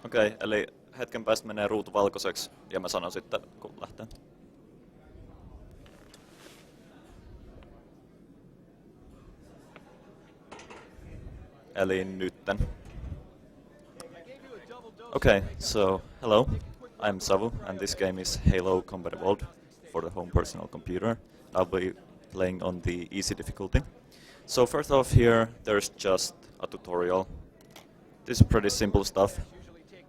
Okei, eli hetken päästä menee ruutu valkoiseksi ja mä sanon sitten, kun lähtee. Eli nytten. Okay, so hello, I'm Savu, and this game is Halo Combat Evolved for the home personal computer. I'll be playing on the easy difficulty. So first off here, there's just a tutorial. This is pretty simple stuff.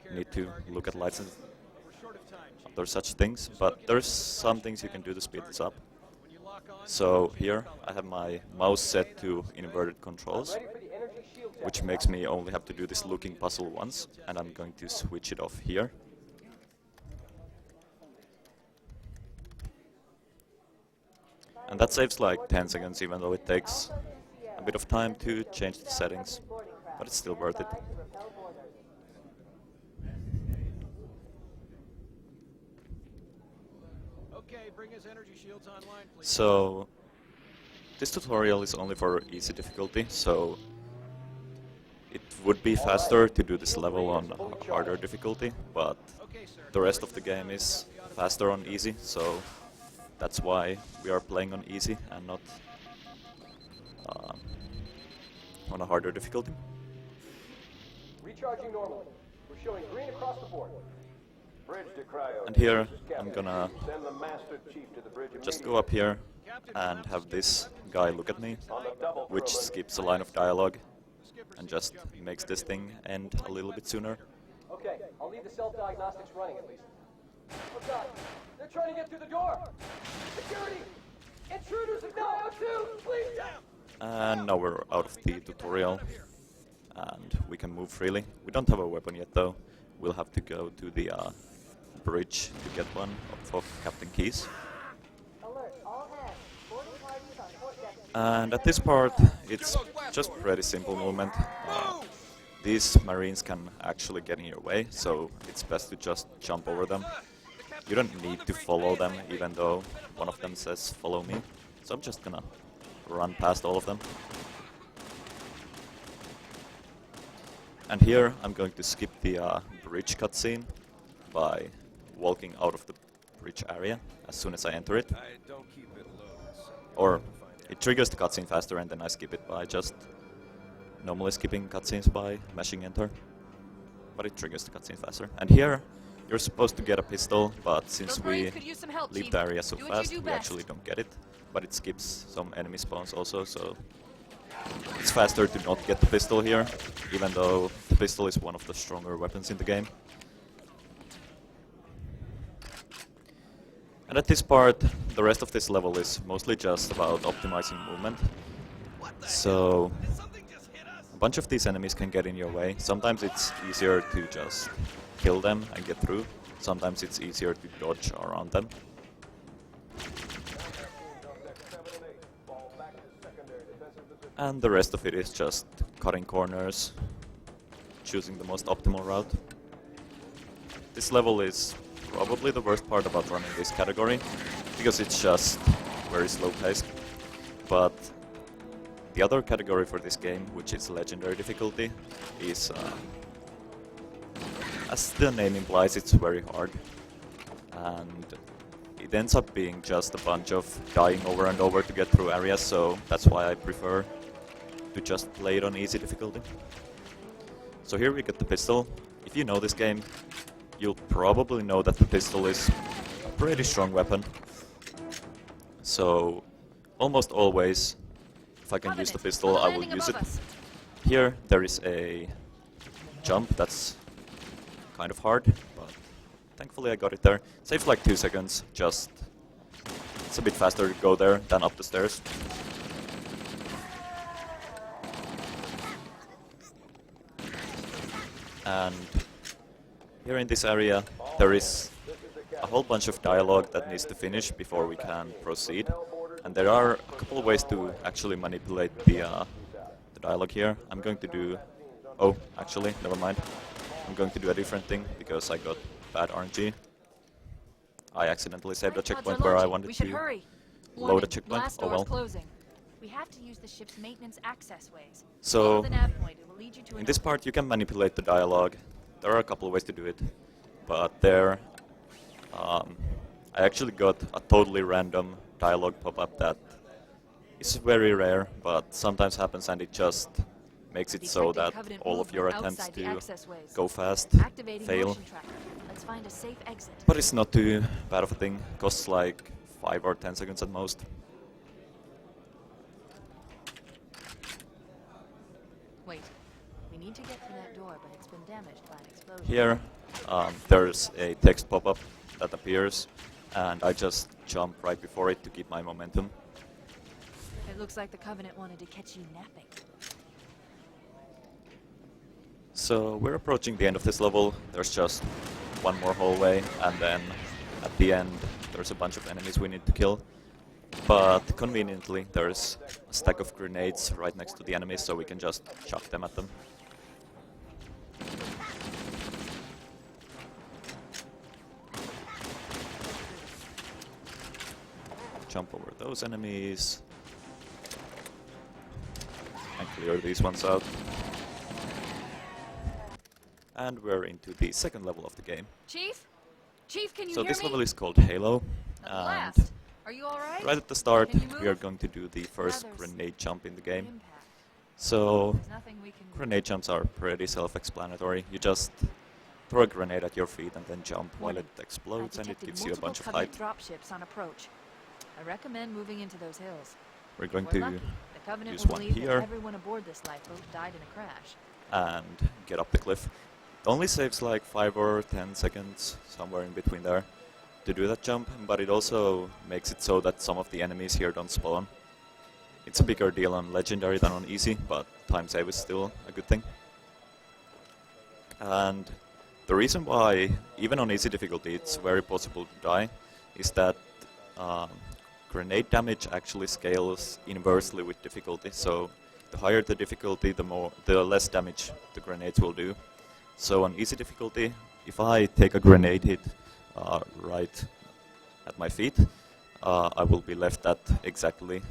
You need to look at lights and other such things, but there's some things you can do to speed this up. So here I have my mouse set to inverted controls, which makes me only have to do this looking puzzle once, and I'm going to switch it off here. And that saves like 10 seconds, even though it takes a bit of time to change the settings, but it's still worth it. So this tutorial is only for easy difficulty, so it would be faster to do this level on harder difficulty, but the rest of the game is faster on easy, so that's why we are playing on easy and not on a harder difficulty. Recharging normally. We're showing green across the board. And here I'm gonna just go up here and have this guy look at me, which skips a line of dialogue and just makes this thing end a little bit sooner. Okay, I'll leave the self-diagnostics running at least. Oh god, they're trying to get through the door! Security! Intruders have now out too! Please! And now we're out of the tutorial and we can move freely. We don't have a weapon yet though. We'll have to go to the bridge to get one of Captain Key's. And at this part, it's just pretty simple movement. These marines can actually get in your way, so it's best to just jump over them. You don't need to follow them, even though one of them says follow me. So I'm just gonna run past all of them. And here I'm going to skip the bridge cutscene by walking out of the bridge area as soon as I enter it. Or it triggers the cutscene faster and then I skip it by just normally skipping cutscenes by mashing enter. But it triggers the cutscene faster. And here you're supposed to get a pistol, but since we leave the area so fast, we actually don't get it. But it skips some enemy spawns also, so it's faster to not get the pistol here, even though the pistol is one of the stronger weapons in the game. And at this part, the rest of this level is mostly just about optimizing movement. So a bunch of these enemies can get in your way. Sometimes it's easier to just kill them and get through. Sometimes it's easier to dodge around them. And the rest of it is just cutting corners, choosing the most optimal route. This level is probably the worst part about running this category, because it's just very slow paced. But the other category for this game, which is legendary difficulty, is, as the name implies, it's very hard. And it ends up being just a bunch of dying over and over to get through areas, so that's why I prefer to just play it on easy difficulty. So here we get the pistol. If you know this game, you'll probably know that the pistol is a pretty strong weapon. So almost always, if I can use the pistol, I will use it. Here there is a jump that's kind of hard, but thankfully I got it there. Saves like 2 seconds, just it's a bit faster to go there than up the stairs. And here in this area there is a whole bunch of dialogue that needs to finish before we can proceed. And there are a couple of ways to actually manipulate the dialogue here. I'm going to do... oh, actually, never mind. I'm going to do a different thing because I got bad RNG. I accidentally saved a checkpoint where I wanted to load a checkpoint. Oh well. We have to use the ship's maintenance access ways. So, Follow the nav point. It will lead you to in this part you can manipulate the dialogue. There are a couple of ways to do it. But there, I actually got a totally random dialogue pop-up that is very rare, but sometimes happens, and it just makes it so that all of your attempts to go fast fail. Let's find a safe exit. But it's not too bad of a thing. Costs like 5 or 10 seconds at most. Wait, we need to get through that door, but it's been damaged by an explosion. Here, there's a text pop-up that appears, and I just jump right before it to keep my momentum. It looks like the Covenant wanted to catch you napping. So we're approaching the end of this level. There's just one more hallway, and then at the end there's a bunch of enemies we need to kill. But conveniently there's a stack of grenades right next to the enemies, so we can just chuck them at them. Jump over those enemies and clear these ones out. And we're into the second level of the game. Chief? Chief, can you So hear this me? level is called Halo. A And blast. Are you alright? right at the start, Can you we are move? going to do the first There's grenade jump in the game. Impact. So There's nothing we can do. grenade jumps are pretty self-explanatory. You just throw a grenade at your feet and then jump while it explodes, and it gives you a bunch of height. Dropships on approach. I recommend moving into those hills. We're going We're to lucky. The Covenant use will one believe here. that everyone aboard this lifeboat died in a crash. and get up the cliff. It only saves like 5 or 10 seconds, somewhere in between there, to do that jump, but it also makes it so that some of the enemies here don't spawn. It's a bigger deal on Legendary than on Easy, but time save is still a good thing. And the reason why, even on Easy difficulty, it's very possible to die, is that grenade damage actually scales inversely with difficulty. So the higher the difficulty, the less damage the grenades will do. So on Easy difficulty, if I take a grenade hit right at my feet, I will be left at exactly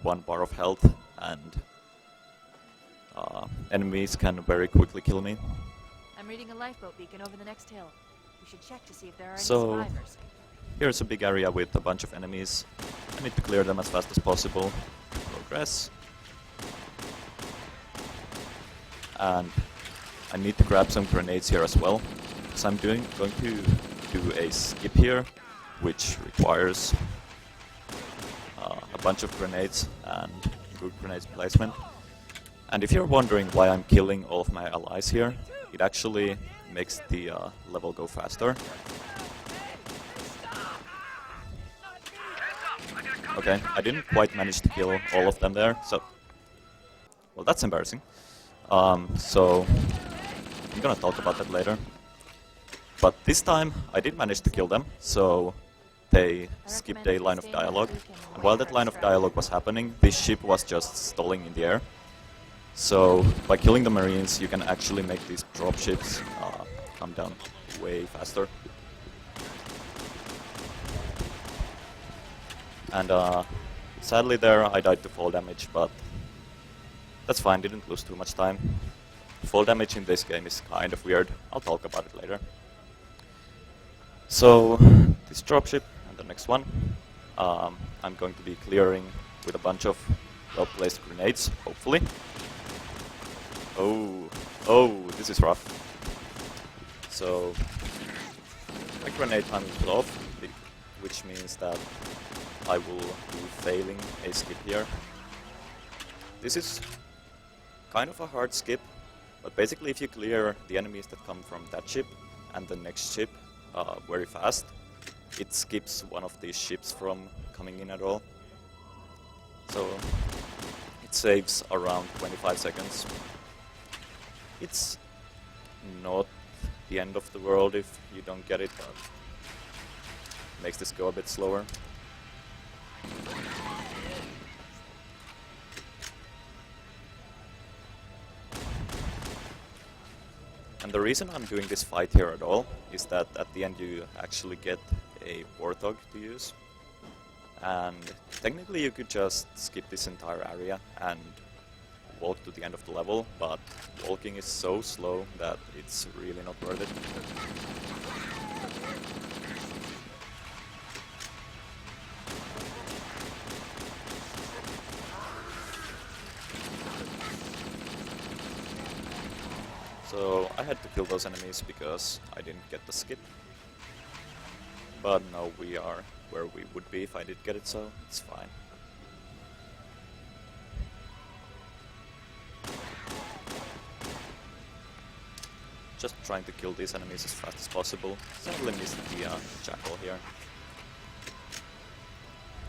1 bar of health, and enemies can very quickly kill me. I'm reading a lifeboat beacon over the next hill. We should check to see if there are any So, survivors. here's a big area with a bunch of enemies. I need to clear them as fast as possible. Progress. And I need to grab some grenades here as well, because I'm going to do a skip here, which requires a bunch of grenades and good grenades placement. And if you're wondering why I'm killing all of my allies here, it actually makes the level go faster. Okay, I didn't quite manage to kill all of them there, so... Well, that's embarrassing. So I'm gonna talk about that later. But this time I did manage to kill them, so they skipped a line of dialogue. And while that line of dialogue was happening, this ship was just stalling in the air. So by killing the Marines, you can actually make these dropships come down way faster. And sadly there I died to fall damage, but that's fine, didn't lose too much time. Fall damage in this game is kind of weird. I'll talk about it later. So this dropship and the next one, I'm going to be clearing with a bunch of well-placed grenades, hopefully. Oh, this is rough. So my grenade time is off, which means that I will be failing a skip here. This is kind of a hard skip, but basically if you clear the enemies that come from that ship and the next ship very fast, it skips one of these ships from coming in at all. So it saves around 25 seconds. It's not the end of the world if you don't get it, but makes this go a bit slower. And the reason I'm doing this fight here at all is that at the end you actually get a Warthog to use. And technically you could just skip this entire area and walk to the end of the level, but walking is so slow that it's really not worth it. So I had to kill those enemies because I didn't get the skip. But now we are where we would be if I did get it, so it's fine. Just trying to kill these enemies as fast as possible. Sadly missed the jackal here.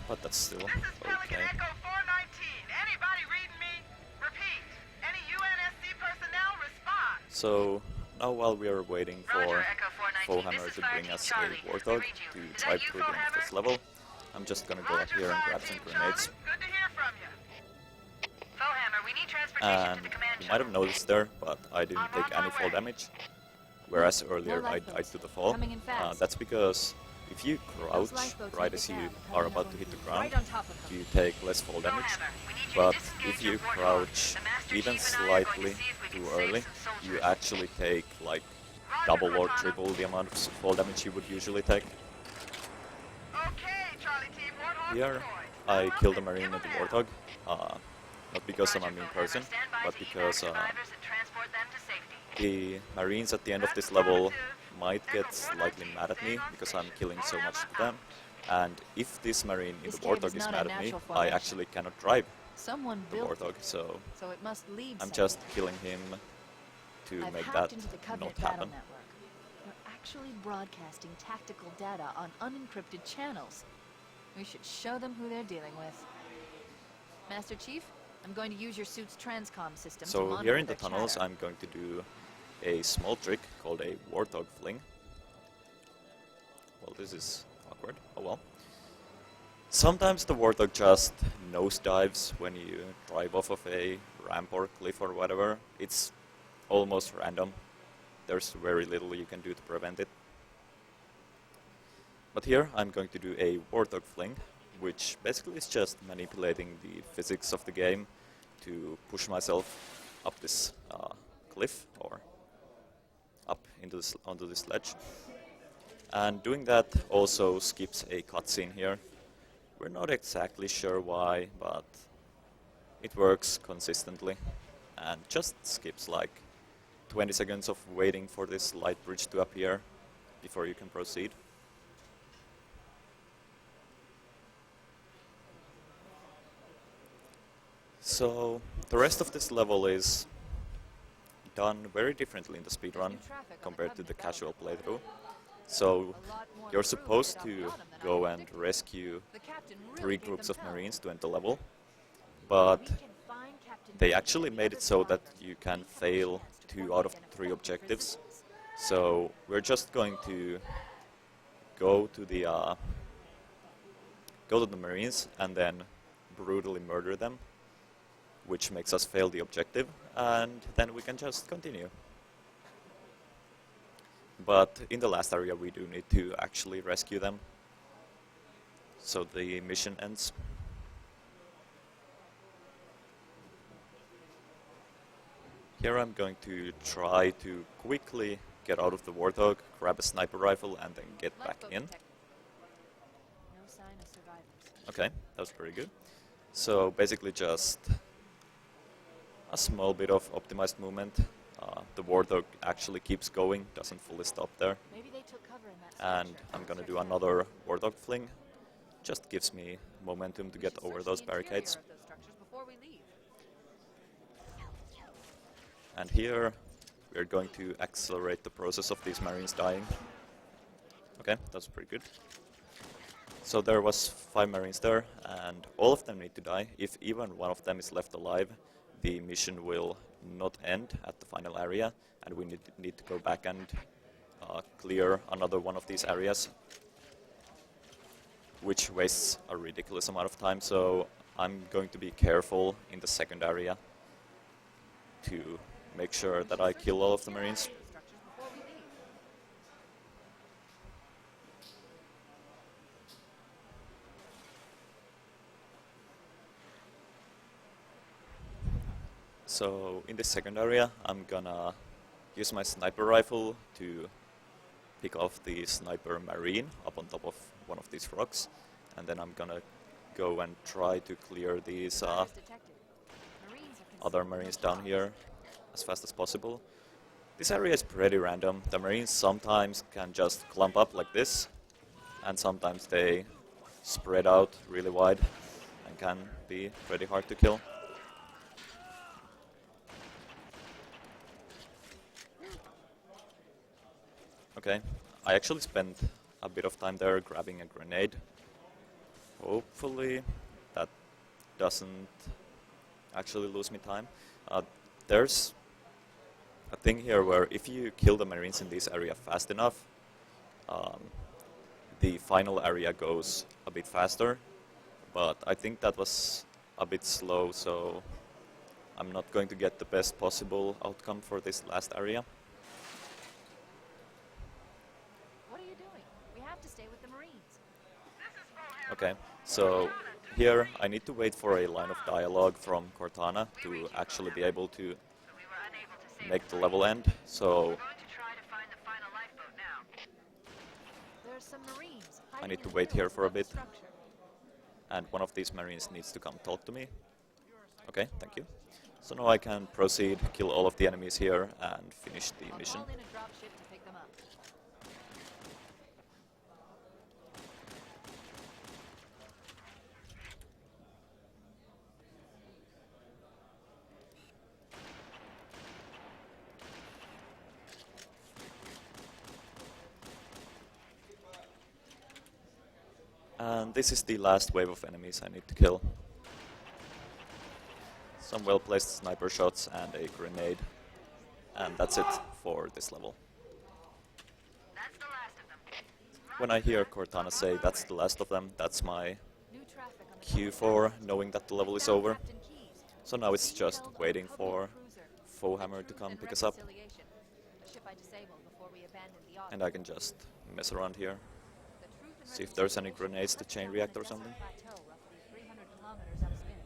But that's still okay. Echo 419. Anybody reading me? Repeat. Any UNSC personnel respond. So now while we are waiting for Roger, Echo 419. Foehammer This to is bring Fire us Team Charlie. a Warthog We read you. to Is drive that you, through the end of this Foehammer? level, I'm just gonna go up Roger, here and Fire grab some Team grenades. Charlie. Good to hear from you. Foehammer, we need transportation And to the command you might have shuttle. noticed there, but I didn't take any fall damage, whereas earlier I lifeboats. died to the fall. Coming in fast. That's because if you crouch lifeboats right need as to you down, are coming about up to on hit the you. ground, Right on top of them. you take less fall damage. Foehammer, we need you to But disengage if you your Warthog. crouch The Master even Chief and I are going to slightly see if we too can save early, some you soldiers. actually take like Roger, double or Cortana. triple the amount of fall damage you would usually take. Okay, Charlie Team, Warthog Here, deployed. I Well, killed a then, marine give and the 'em hell. Warthog, not because I'm a Roger, mean Foehammer. person, Stand by but to evac because survivors and transport them to safety. the marines at the end of this level might get slightly mad at me because I'm killing so much of them. And if this marine in This the cave Warthog is is not mad a at me, natural I formation. actually cannot drive Someone the built Warthog, it, so so it must lead I'm somewhere. just killing him to I've make hacked that into the not Covenant battle happen. network. We're actually broadcasting tactical data on unencrypted channels. We should show them who they're dealing with. Master Chief, I'm going to use your suit's transcom system to So monitor here in the their tunnels chatter. I'm going to do a small trick called a Warthog fling. Well, this is awkward. Oh well. Sometimes the Warthog just nosedives when you drive off of a ramp or cliff or whatever. It's almost random. There's very little you can do to prevent it. But here I'm going to do a Warthog fling, which basically is just manipulating the physics of the game to push myself up this cliff or up into this, onto this ledge. And doing that also skips a cutscene here. We're not exactly sure why, but it works consistently and just skips like 20 seconds of waiting for this light bridge to appear before you can proceed. So the rest of this level is done very differently in the speedrun compared to the casual playthrough. So you're supposed to go and rescue 3 groups of marines to end the level, but they actually made it so that you can fail 2 out of 3 objectives. So we're just going to go to the marines and then brutally murder them, which makes us fail the objective, and then we can just continue. But in the last area we do need to actually rescue them, so the mission ends. Here I'm going to try to quickly get out of the Warthog, grab a sniper rifle, and then get back in. No sign of survivors. Okay, that was pretty good. So basically just a small bit of optimized movement. The Warthog actually keeps going, doesn't fully stop there. Maybe they took cover in that And structure. I'm gonna do another Warthog fling. Just gives me momentum to get over those barricades. Before we leave. And here we're going to accelerate the process of these marines dying. Okay, that's pretty good. So there was 5 marines there, and all of them need to die. If even one of them is left alive, the mission will not end at the final area, and we need to go back and clear another one of these areas, which wastes a ridiculous amount of time. So I'm going to be careful in the second area to make sure that I kill all of the marines. So in this second area, I'm gonna use my sniper rifle to pick off the sniper marine up on top of one of these rocks, and then I'm gonna go and try to clear these other marines down here as fast as possible. This area is pretty random. The marines sometimes can just clump up like this, and sometimes they spread out really wide and can be pretty hard to kill. Okay, I actually spent a bit of time there grabbing a grenade. Hopefully that doesn't actually lose me time. There's a thing here where if you kill the marines in this area fast enough, the final area goes a bit faster, but I think that was a bit slow, so I'm not going to get the best possible outcome for this last area. What are you doing? We have to stay with the Marines. Okay, so here I need to wait for a line of dialogue from Cortana to actually be able to make the level end, so There's some Marines. I need to wait here for a bit, and one of these marines needs to come talk to me. Okay, thank you. So now I can proceed, kill all of the enemies here, and finish the mission. Call in a drop ship to pick them up. And this is the last wave of enemies I need to kill. Some well-placed sniper shots and a grenade. And that's it for this level. That's the last of them. When I hear Cortana say that's the last of them, that's my New traffic on the cue for knowing that the level is over. Captain Keyes. So now it's just Killed waiting Covenant for cruiser. Foehammer to come And pick us up, reconciliation. A ship I disabled before we abandoned the and I can just mess around here. The Truth and See if there's any Reconciliation grenades to touched chain down react on a or something. desert plateau roughly 300 kilometers upstream.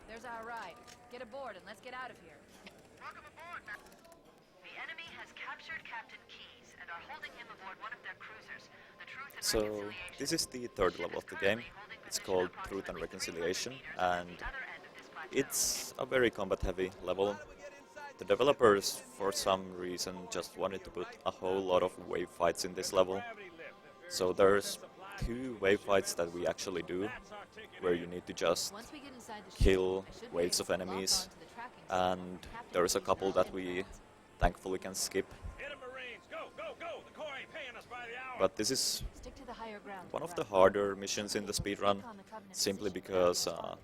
There's our ride. Get aboard and let's get out of here. Welcome aboard, The enemy has captured Captain Keyes and are holding him aboard one of their cruisers. The Truth and So Reconciliation. this is the third level of the game. It's called Truth and Reconciliation, and it's a very combat-heavy level. The developers, for some reason, just wanted to put a whole lot of wave fights in this level. So there's 2 wave fights that we actually do, where you need to just Once we get inside the kill ship, I should be waves able of to lock enemies, onto the tracking system. and Captain there's a Keyes couple now that in we command. thankfully can skip. Hit 'em, Marines! Go, go, go! The Corps ain't paying us by the hour. But this is Stick to the higher ground. one to of the right. harder missions in the speedrun, Take on the Covenant simply position because without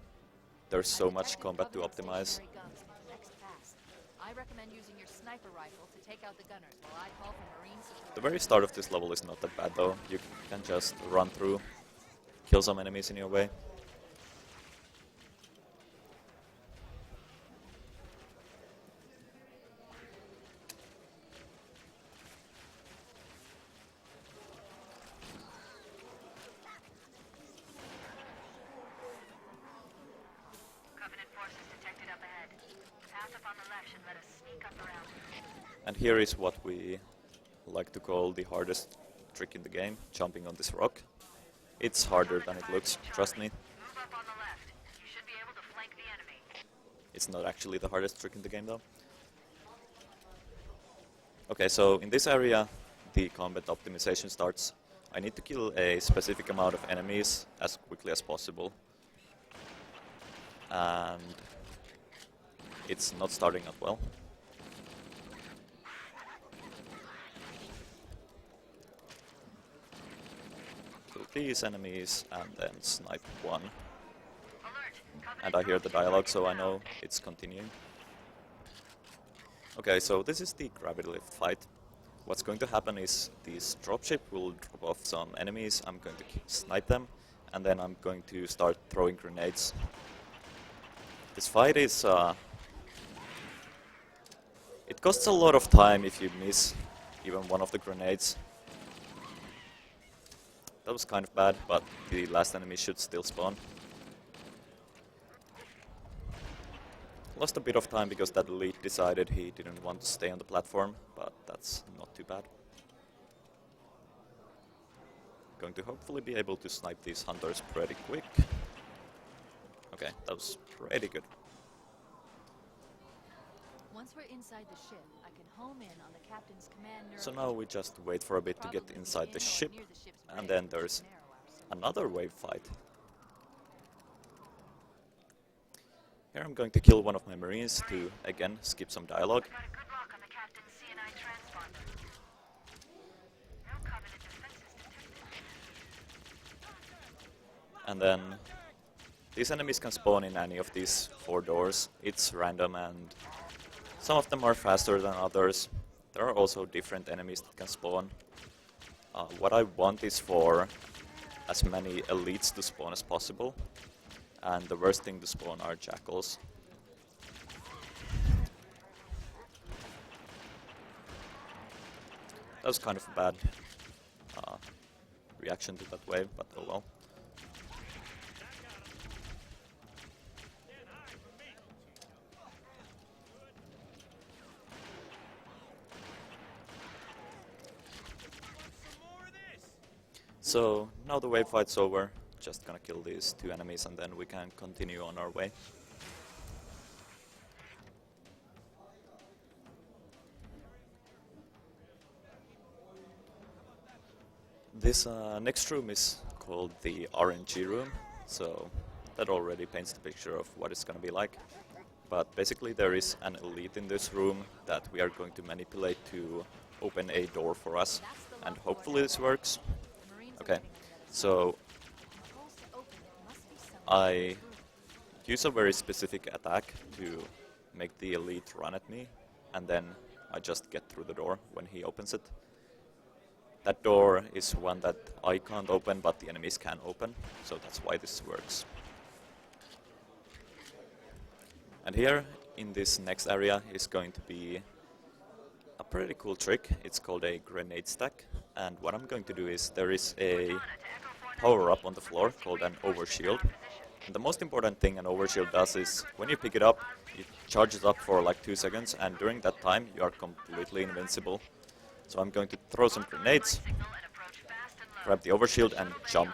there's so I've much detected combat to Covenant optimize. stationary guns in the next pass. I recommend using your sniper rifle to take out the gunners while I call for Marine support. The very start of this level is not that bad though. You can just run through, kill some enemies in your way. Covenant forces detected up ahead. The path up on the left should let us sneak up around. And here is what we like to call the hardest trick in the game, jumping on this rock. It's harder than it looks, trust me. Move up on the left. You should be able to flank the enemy. It's not actually the hardest trick in the game though. Okay, so in this area the combat optimization starts. I need to kill a specific amount of enemies as quickly as possible. And it's not starting out well. Kill these enemies and then snipe one. Alert! And I hear the dialogue, so I know it's continuing. Okay, so this is the gravity lift fight. What's going to happen is this dropship will drop off some enemies, I'm going to snipe them, and then I'm going to start throwing grenades. This fight is... it costs a lot of time if you miss even one of the grenades. that was kind of bad, but the last enemy should still spawn. Lost a bit of time because that elite decided he didn't want to stay on the platform, but that's not too bad. Going to hopefully be able to snipe these hunters pretty quick. Okay, that was pretty good. Once we're inside the ship, I can home in on the captain's command nerve. So now we just wait for a bit to get inside the ship, and then there's another wave fight. Here I'm going to kill one of my marines to, again, skip some dialogue. Got a good lock on the captain's CNI transponder. No Covenant defenses detected. And then these enemies can spawn in any of these 4 doors. It's random and some of them are faster than others. There are also different enemies that can spawn. What I want is for as many elites to spawn as possible. And the worst thing to spawn are jackals. That was kind of a bad reaction to that wave, but oh well. So now the wave fight's over. Just gonna kill these 2 enemies and then we can continue on our way. This next room is called the RNG room, so that already paints the picture of what it's gonna be like. But basically there is an elite in this room that we are going to manipulate to open a door for us, and hopefully this works. Okay, so I use a very specific attack to make the elite run at me, and then I just get through the door when he opens it. That door is one that I can't open, but the enemies can open, so that's why this works. And here, in this next area, is going to be a pretty cool trick. It's called a grenade stack, and what I'm going to do is there is a power-up on the floor called an overshield. And the most important thing an overshield does is when you pick it up, it charges up for like 2 seconds, and during that time you are completely invincible. So I'm going to throw some grenades, grab the overshield and jump.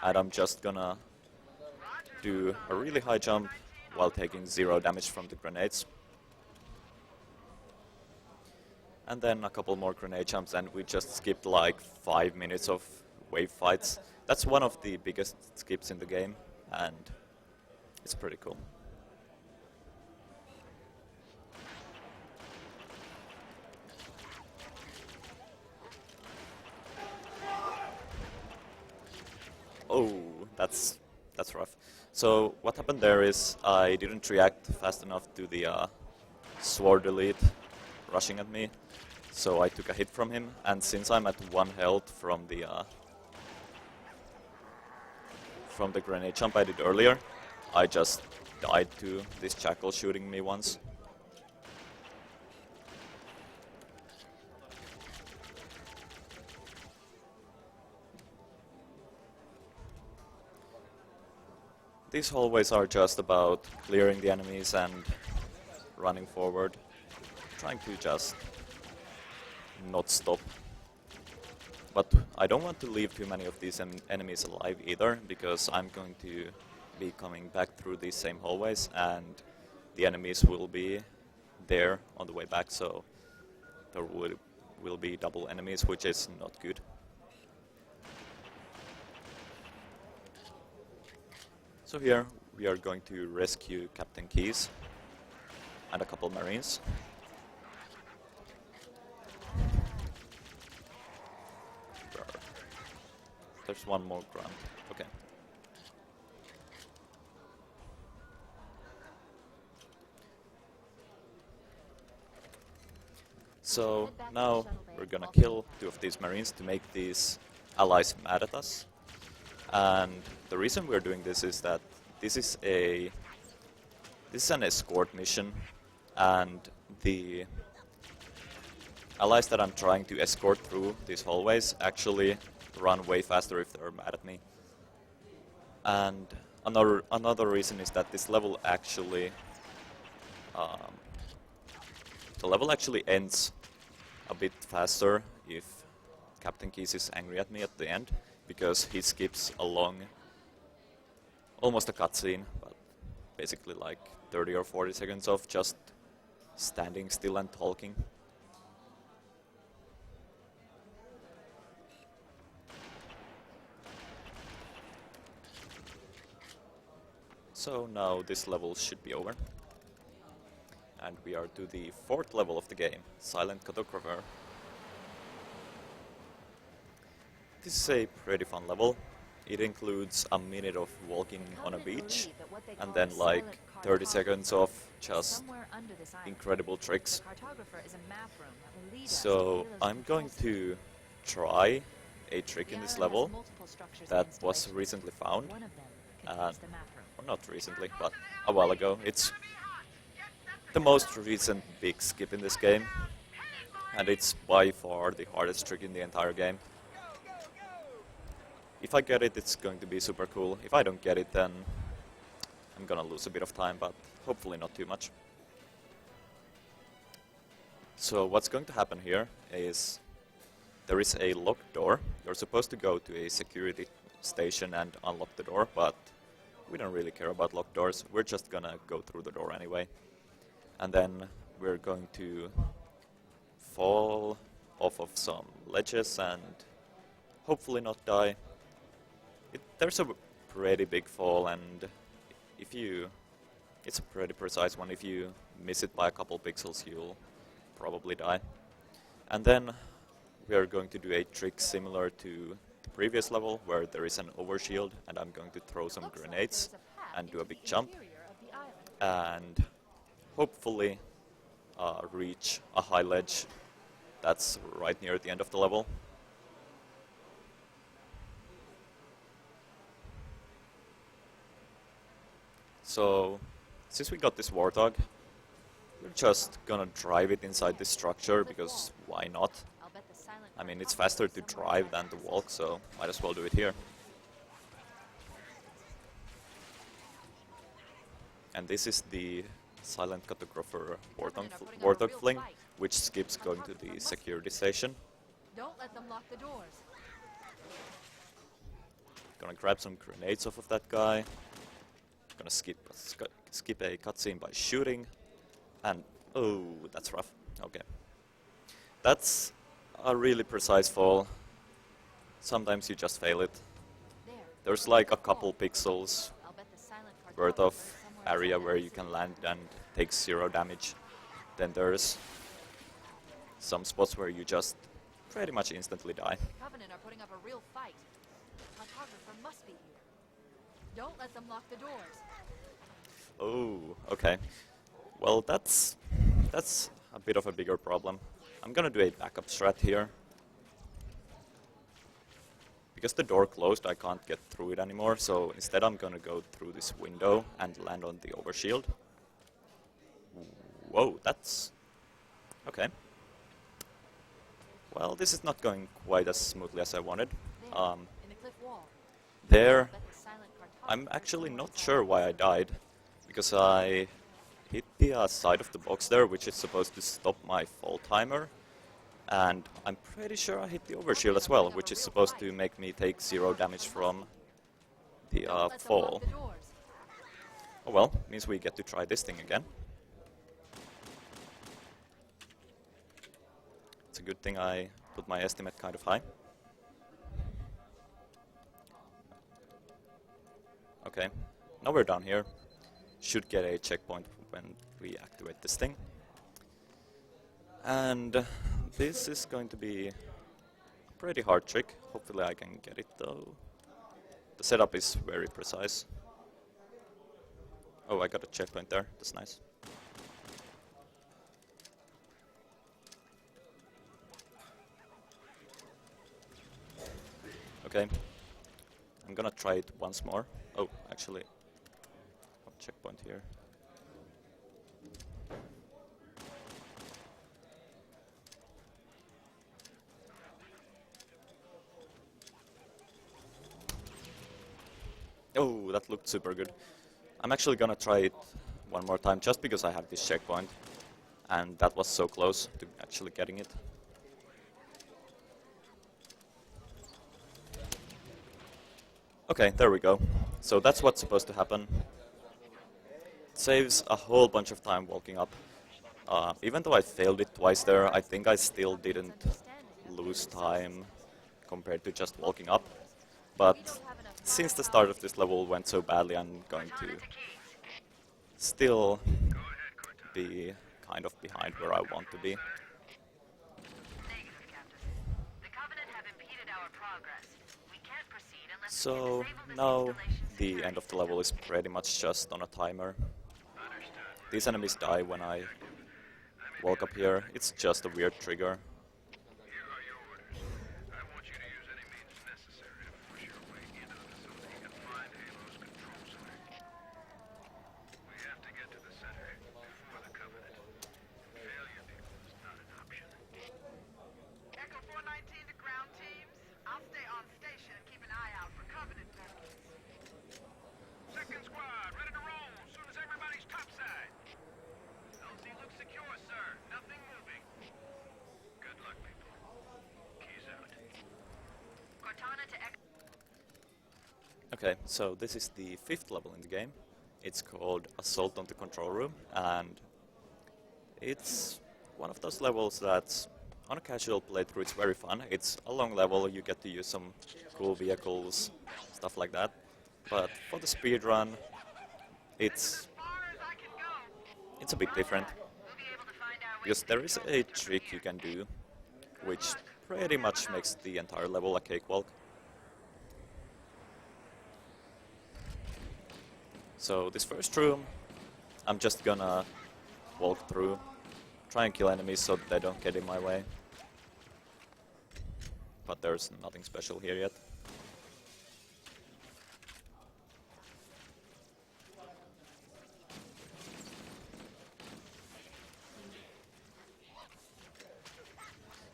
And I'm just gonna do a really high jump while taking 0 damage from the grenades. And then a couple more grenade jumps, and we just skipped like 5 minutes of wave fights. That's one of the biggest skips in the game, and it's pretty cool. Oh, that's rough. So what happened there is I didn't react fast enough to the sword elite rushing at me, so I took a hit from him, and since I'm at 1 health from the grenade jump I did earlier, I just died to this jackal shooting me once. These hallways are just about clearing the enemies and running forward, trying to just not stop. But I don't want to leave too many of these enemies alive either, because I'm going to be coming back through these same hallways and the enemies will be there on the way back, so there will be double enemies, which is not good. So here we are going to rescue Captain Keyes and a couple marines. There's one more grunt. Okay. So now we're gonna kill 2 of these marines to make these allies mad at us. And the reason we're doing this is that this is an escort mission, and the allies that I'm trying to escort through these hallways actually run way faster if they're mad at me. And another reason is that this level actually the level actually ends a bit faster if Captain Keys is angry at me at the end, because he skips along almost a cutscene, but basically like 30 or 40 seconds of just standing still and talking. So now this level should be over. And we are to the 4th level of the game, Silent Cartographer. This is a pretty fun level. It includes a minute of walking on a beach, and then like 30 seconds of just incredible tricks. So I'm going to try a trick in this level that was recently found. Well, not recently, but a while ago. It's the most recent big skip in this game, and it's by far the hardest trick in the entire game. If I get it, it's going to be super cool. If I don't get it, then I'm gonna lose a bit of time, but hopefully not too much. So what's going to happen here is there is a locked door. You're supposed to go to a security station and unlock the door, but we don't really care about locked doors. We're just gonna go through the door anyway. And then we're going to fall off of some ledges and hopefully not die. There's a pretty big fall, and it's a pretty precise one. If you miss it by a couple pixels, you'll probably die. And then we are going to do a trick similar to the previous level, where there is an overshield, and I'm going to throw some grenades and do a big jump, and hopefully reach a high ledge that's right near the end of the level. So, since we got this Warthog, we're just gonna drive it inside this structure, because why not? I mean, it's faster to drive than to walk, so might as well do it here. And this is the Silent Cartographer Warthog Fling, which skips going to the security station. Don't let them lock the doors. Gonna grab some grenades off of that guy. Gonna skip a cutscene by shooting, and oh, that's rough. Okay, that's a really precise fall. Sometimes you just fail it. There's like a couple pixels worth of area where you can land and take 0 damage. Then there's some spots where you just pretty much instantly die. Covenant are putting up a real fight. The cartographer must be here. Don't let them lock the doors. Oh, okay. Well, that's a bit of a bigger problem. I'm gonna do a backup strat here. Because the door closed, I can't get through it anymore, so instead I'm gonna go through this window and land on the overshield. Whoa, that's... okay. Well, this is not going quite as smoothly as I wanted. There, I'm actually not sure why I died, because I hit the side of the box there, which is supposed to stop my fall timer, and I'm pretty sure I hit the overshield as well, which is supposed to make me take 0 damage from the fall. Oh well, means we get to try this thing again. It's a good thing I put my estimate kind of high. Okay, now we're down here. Should get a checkpoint when we activate this thing. And this is going to be a pretty hard trick. Hopefully I can get it though. The setup is very precise. Oh, I got a checkpoint there. That's nice. Okay. I'm gonna try it once more. Oh, actually, checkpoint here. Oh, that looked super good. I'm actually gonna try it one more time just because I have this checkpoint. And that was so close to actually getting it. Okay, there we go. So that's what's supposed to happen. It saves a whole bunch of time walking up. Even though I failed it twice there, I think I still didn't lose time compared to just walking up. But since the start of this level went so badly, I'm going to still be kind of behind where I want to be. Negative, Captain. The Covenant have impeded our progress. We can't proceed unless So we can disable this now installation's the security end of the level is pretty much just on a timer. These enemies die when I walk up here. It's just a weird trigger. Here are your orders. I want you to use any means necessary to force your way into the facility and find Halo's control center. We have to get to the center before the Covenant. Failure, people, is not an option. Echo 419 to ground teams. I'll stay on station and keep an eye out for Covenant movements. Second squad, ready to roll as soon as everybody's topside. LZ looks secure, sir. Nothing moving. Good luck, people. Keys out. Cortana to Echo. Okay, so this is the 5th level in the game. It's called Assault on the Control Room, and it's one of those levels that's, on a casual playthrough, it's very fun. It's a long level, you get to use some cool vehicles, stuff like that. But for the speedrun, it's a bit different. Because there is a trick you can do, which pretty much makes the entire level a cakewalk. So this first room, I'm just gonna walk through, try and kill enemies so that they don't get in my way. But there's nothing special here yet.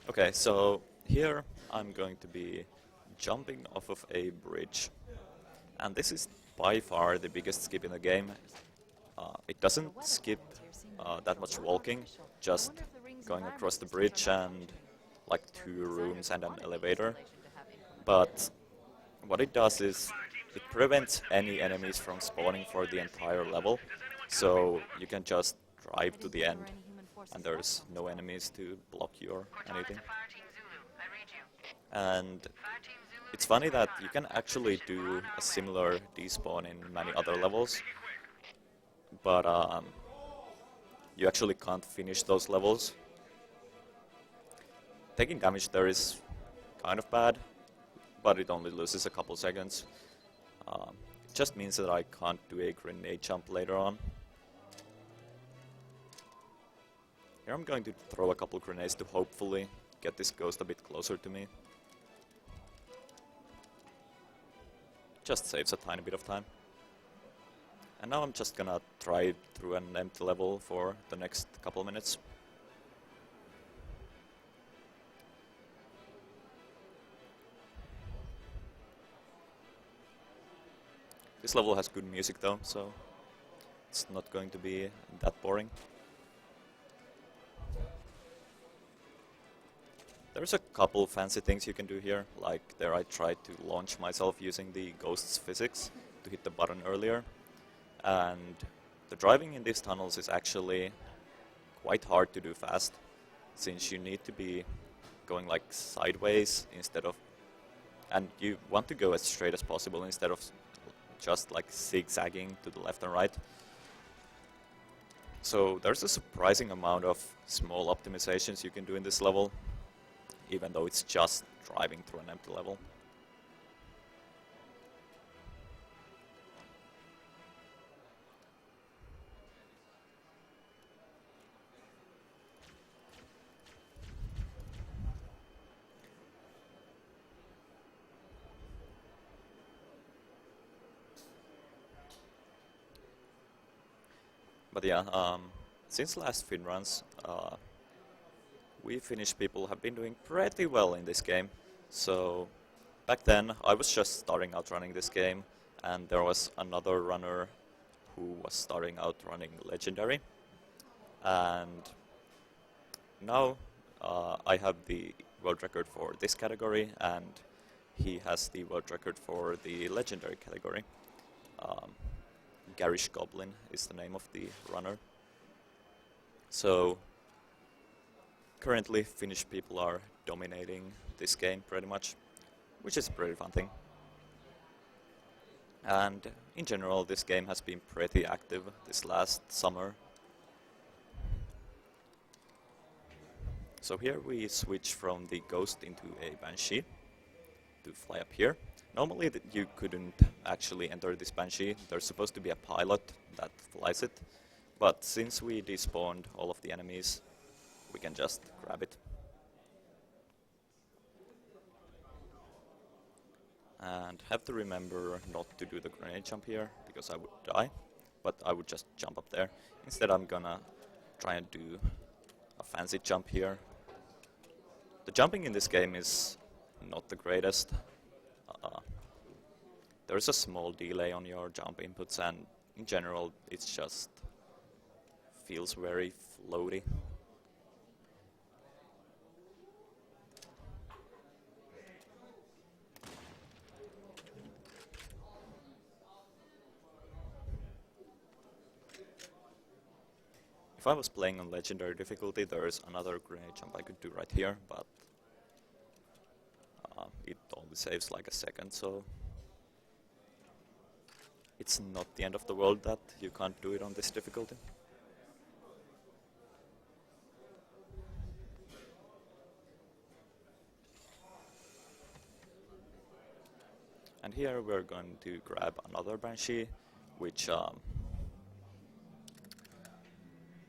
Okay, so here I'm going to be jumping off of a bridge. And this is by far the biggest skip in the game. It doesn't skip that much walking, just going across the bridge and like 2 rooms and an elevator. But what it does is it prevents any enemies from spawning for the entire level. So you can just drive to the end and there's no enemies to block you or anything. And it's funny that you can actually do a similar despawn in many other levels, but you actually can't finish those levels. Taking damage there is kind of bad, but it only loses a couple seconds. It just means that I can't do a grenade jump later on. Here I'm going to throw a couple grenades to hopefully get this ghost a bit closer to me. Just saves a tiny bit of time. And now I'm just gonna try through an empty level for the next couple minutes. This level has good music though, so it's not going to be that boring. There's a couple fancy things you can do here, like there I tried to launch myself using the ghost's physics to hit the button earlier. And the driving in these tunnels is actually quite hard to do fast, since you need to be going like sideways instead of, and you want to go as straight as possible instead of just like zigzagging to the left and right. So there's a surprising amount of small optimizations you can do in this level, even though it's just driving through an empty level. But yeah, since last Finnruns, we Finnish people have been doing pretty well in this game. So back then I was just starting out running this game, and there was another runner who was starting out running Legendary. And now I have the world record for this category, and he has the world record for the Legendary category. Garish Goblin is the name of the runner. So currently Finnish people are dominating this game pretty much, which is a pretty fun thing. And in general this game has been pretty active this last summer. So here we switch from the Ghost into a Banshee to fly up here. Normally you couldn't actually enter this Banshee. There's supposed to be a pilot that flies it, but since we despawned all of the enemies, we can just grab it. And have to remember not to do the grenade jump here, because I would die, but I would just jump up there. Instead I'm gonna try and do a fancy jump here. The jumping in this game is not the greatest. There's a small delay on your jump inputs, and in general it's just feels very floaty. If I was playing on Legendary difficulty, there is another grenade jump I could do right here, but it only saves like a second, so it's not the end of the world that you can't do it on this difficulty. And here we're going to grab another Banshee, which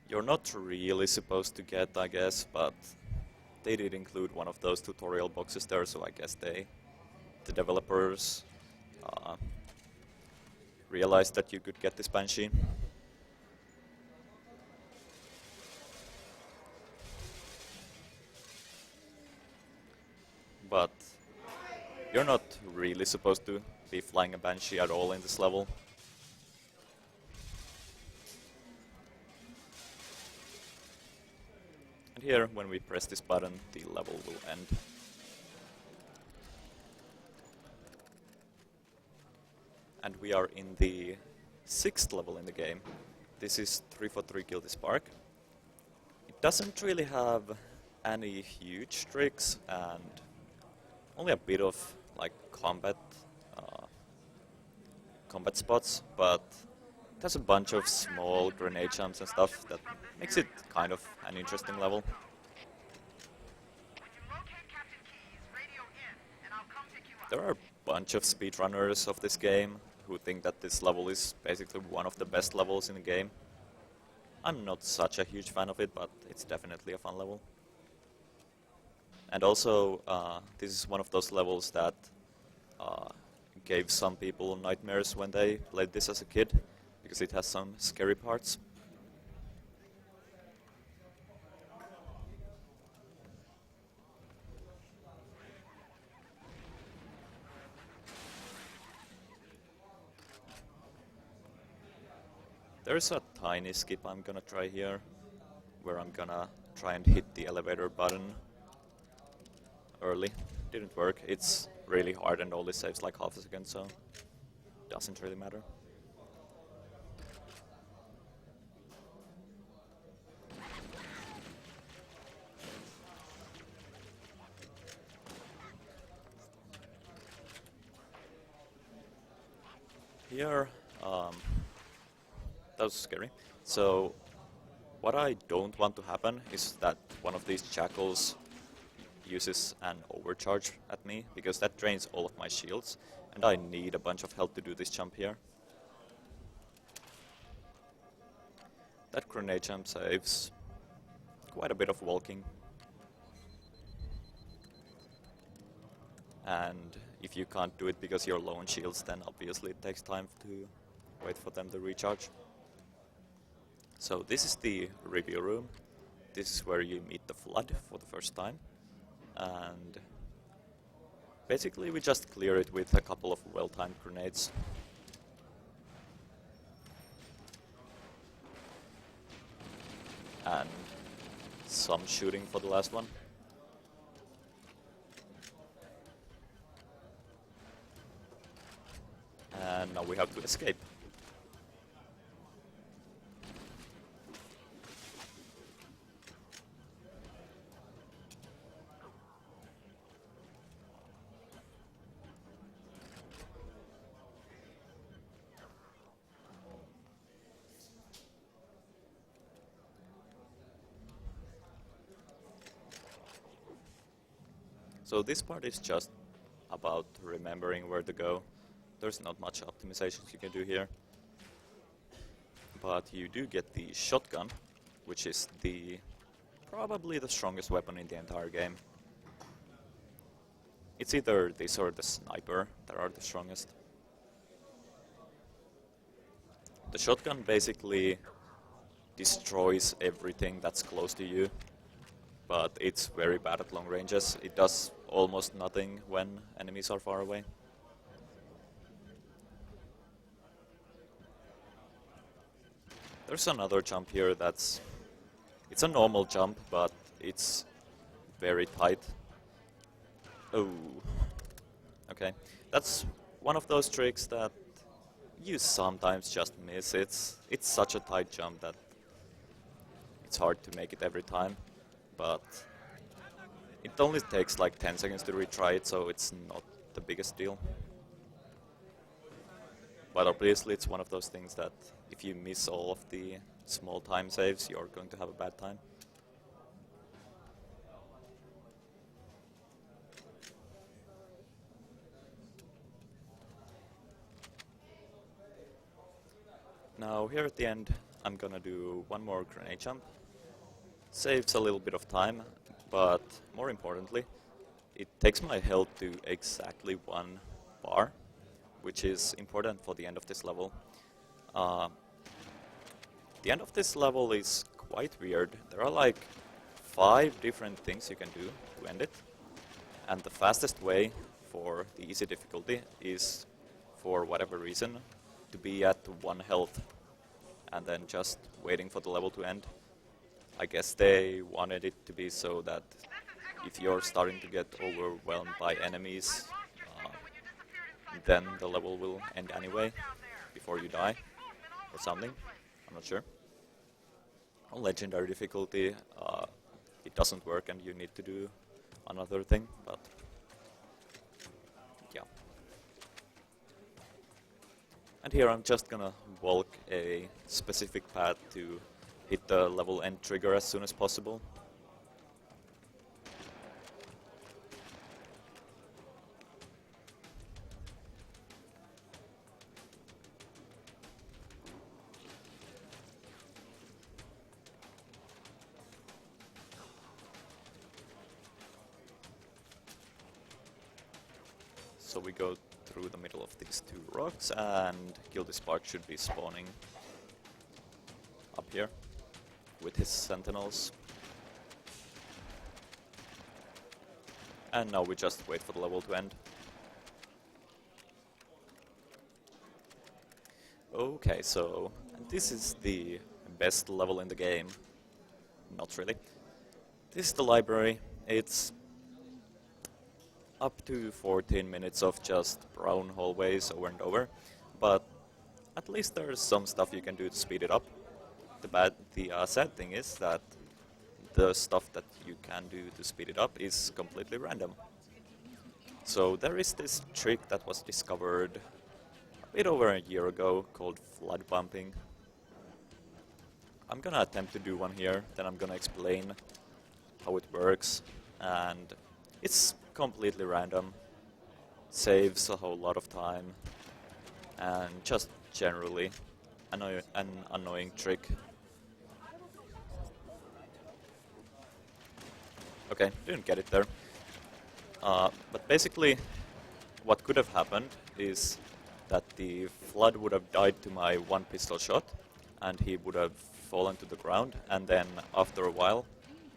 you're not really supposed to get, I guess, but they did include one of those tutorial boxes there, so I guess the developers realized that you could get this Banshee. But you're not really supposed to be flying a Banshee at all in this level. And here, when we press this button, the level will end. And we are in the 6th level in the game. This is 343 Guilty Spark. It doesn't really have any huge tricks and only a bit of like combat spots, but it has a bunch of small grenade jumps and stuff that makes it kind of an interesting level. When you locate Captain Keys, radio in, and I'll come pick you up. There are a bunch of speedrunners of this game who think that this level is basically one of the best levels in the game. I'm not such a huge fan of it, but it's definitely a fun level. And also, this is one of those levels that gave some people nightmares when they played this as a kid, because it has some scary parts. There's a tiny skip I'm gonna try here, where I'm gonna try and hit the elevator button early. Didn't work. It's really hard and only saves like half a second, so doesn't really matter. Here, that was scary. So what I don't want to happen is that one of these jackals uses an overcharge at me, because that drains all of my shields, and I need a bunch of health to do this jump here. That grenade jump saves quite a bit of walking. And if you can't do it because you're low on shields, then obviously it takes time to wait for them to recharge. So this is the review room. This is where you meet the Flood for the first time. And basically we just clear it with a couple of well-timed grenades. and some shooting for the last one. And now we have to escape. So this part is just about remembering where to go. There's not much optimizations you can do here. But you do get the shotgun, which is probably the strongest weapon in the entire game. It's either this or the sniper that are the strongest. The shotgun basically destroys everything that's close to you, but it's very bad at long ranges. It does almost nothing when enemies are far away. There's another jump here it's a normal jump, but it's very tight. Oh, okay. That's one of those tricks that you sometimes just miss. It's such a tight jump that it's hard to make it every time, but it only takes like 10 seconds to retry it, so it's not the biggest deal. But obviously it's one of those things that if you miss all of the small time saves, you're going to have a bad time. Now here at the end, I'm gonna do one more grenade jump. Saves a little bit of time, but more importantly, it takes my health to exactly 1 bar, which is important for the end of this level. The end of this level is quite weird. There are like 5 different things you can do to end it, and the fastest way for the easy difficulty is, for whatever reason, to be at 1 health and then just waiting for the level to end. I guess they wanted it to be so that if you're starting to get overwhelmed by enemies, then the level will end anyway, before you die, or something. I'm not sure. On legendary difficulty, it doesn't work and you need to do another thing, but yeah. And here I'm just gonna walk a specific path to hit the level end trigger as soon as possible. So we go through the middle of these 2 rocks, and Guilty Spark should be spawning up here with his sentinels. And now we just wait for the level to end. Okay, so this is the best level in the game. Not really. This is the library. It's up to 14 minutes of just brown hallways over and over, but at least there's some stuff you can do to speed it up. The sad thing is that the stuff that you can do to speed it up is completely random. So there is this trick that was discovered a bit over a year ago called flood bumping. I'm gonna attempt to do one here, then I'm gonna explain how it works, and it's completely random, saves a whole lot of time, and just generally an annoying trick. Okay, didn't get it there. But basically, what could have happened is that the flood would have died to my 1 pistol shot, and he would have fallen to the ground, and then after a while,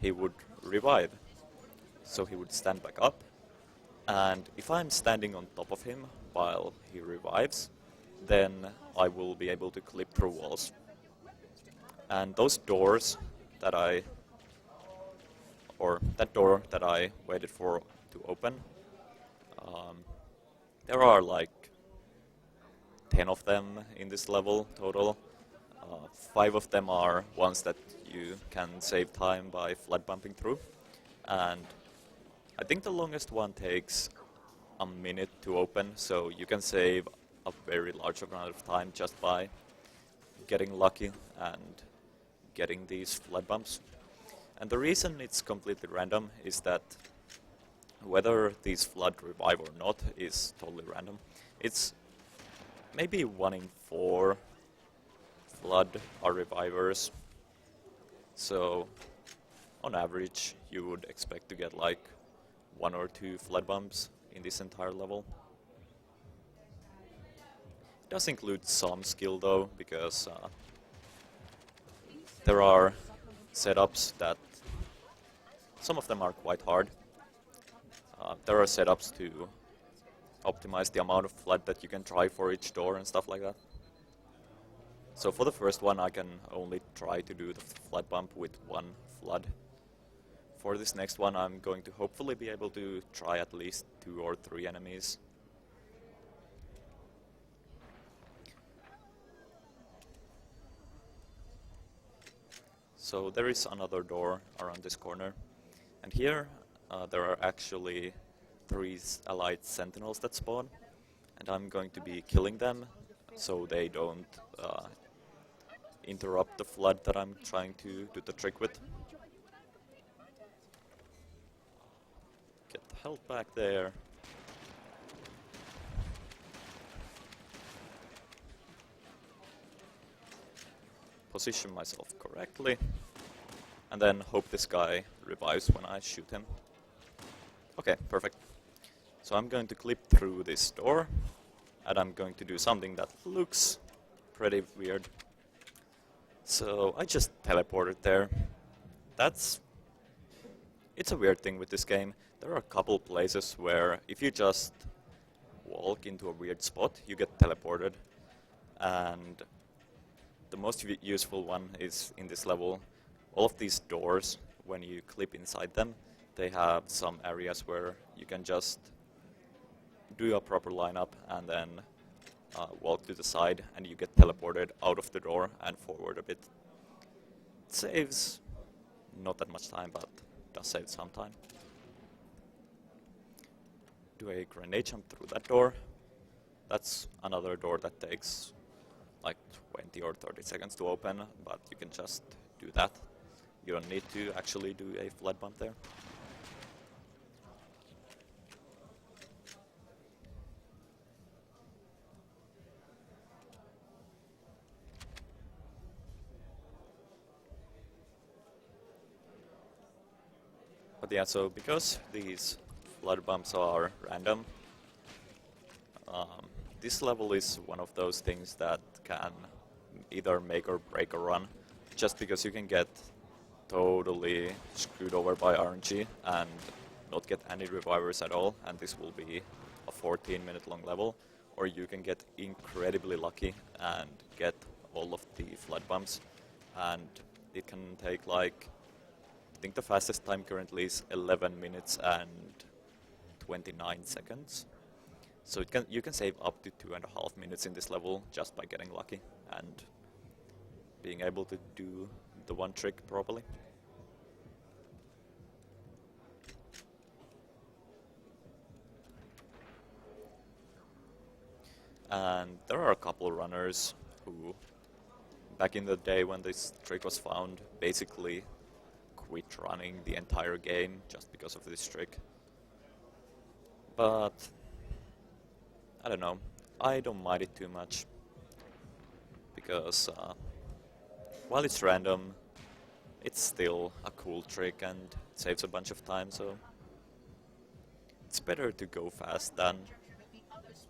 he would revive. So he would stand back up, and if I'm standing on top of him while he revives, then I will be able to clip through walls. And those doors that that door that I waited for to open, there are like 10 of them in this level total. 5 of them are ones that you can save time by flood bumping through, and I think the longest one takes a minute to open, so you can save a very large amount of time just by getting lucky and getting these flood bumps. And the reason it's completely random is that whether these flood revive or not is totally random. It's maybe 1 in 4 flood are revivers, so on average you would expect to get like 1 or 2 flood bumps in this entire level. It does include some skill though, because there are setups that some of them are quite hard. There are setups to optimize the amount of flood that you can try for each door and stuff like that. So for the first one I can only try to do the flood bump with 1 flood. For this next one I'm going to hopefully be able to try at least 2 or 3 enemies. So there is another door around this corner, and here there are actually 3 allied sentinels that spawn, and I'm going to be killing them so they don't interrupt the flood that I'm trying to do the trick with. Get the health back there. Position myself correctly, and then hope this guy revives when I shoot him. Okay, perfect. So I'm going to clip through this door, and I'm going to do something that looks pretty weird. So I just teleported there. It's a weird thing with this game. There are a couple places where if you just walk into a weird spot, you get teleported. And the most useful one is in this level. All of these doors, when you clip inside them, they have some areas where you can just do a proper lineup and then walk to the side, and you get teleported out of the door and forward a bit. It saves not that much time, but does save some time. Do a grenade jump through that door. That's another door that takes like 20 or 30 seconds to open, but you can just do that. You don't need to actually do a flood bump there. But yeah, so because these flood bumps are random, this level is one of those things that can either make or break a run, just because you can get totally screwed over by RNG and not get any revivers at all, and this will be a 14-minute long level, or you can get incredibly lucky and get all of the flood bumps, and it can take like, I think the fastest time currently is 11 minutes and 29 seconds. So you can save up to 2.5 minutes in this level just by getting lucky and being able to do the one trick properly. And there are a couple runners who, back in the day when this trick was found, basically quit running the entire game just because of this trick. But I don't know, I don't mind it too much, because while it's random, it's still a cool trick and it saves a bunch of time, so it's better to go fast than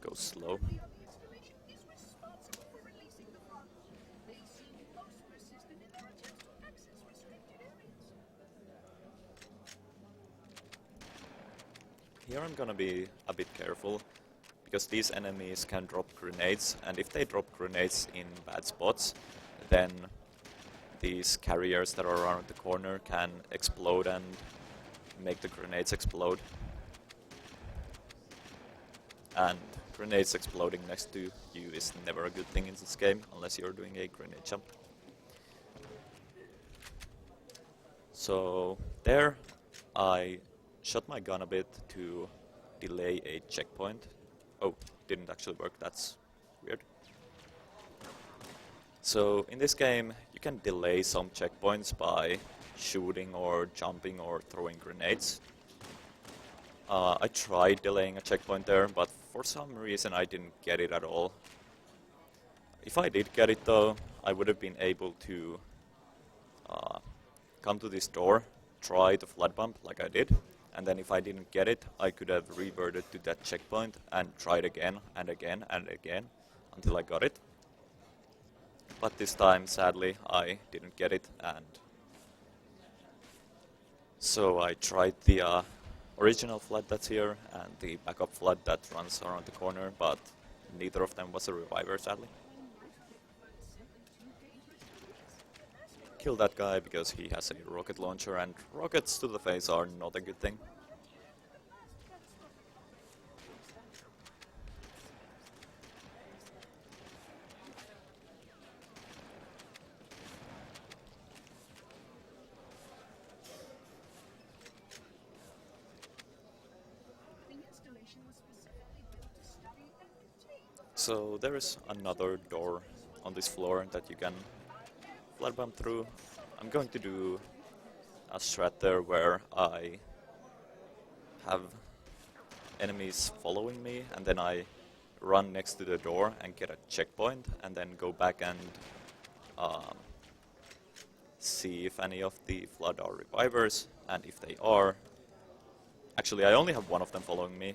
go slow. Here I'm gonna be a bit careful, because these enemies can drop grenades, and if they drop grenades in bad spots, then these carriers that are around the corner can explode and make the grenades explode. And grenades exploding next to you is never a good thing in this game, unless you're doing a grenade jump. So there I shot my gun a bit to delay a checkpoint. Oh, didn't actually work, that's weird. So in this game you can delay some checkpoints by shooting or jumping or throwing grenades. I tried delaying a checkpoint there, but for some reason I didn't get it at all. If I did get it though, I would have been able to come to this door, try the flood bump like I did, and then if I didn't get it, I could have reverted to that checkpoint and tried again and again and again until I got it. But this time, sadly, I didn't get it, and so I tried the original flood that's here and the backup flood that runs around the corner, but neither of them was a reviver, sadly. Kill that guy because he has a rocket launcher, and rockets to the face are not a good thing. So there is another door on this floor that you can flood bump through. I'm going to do a strat there where I have enemies following me and then I run next to the door and get a checkpoint and then go back and see if any of the flood are revivers, and if they are, actually I only have one of them following me,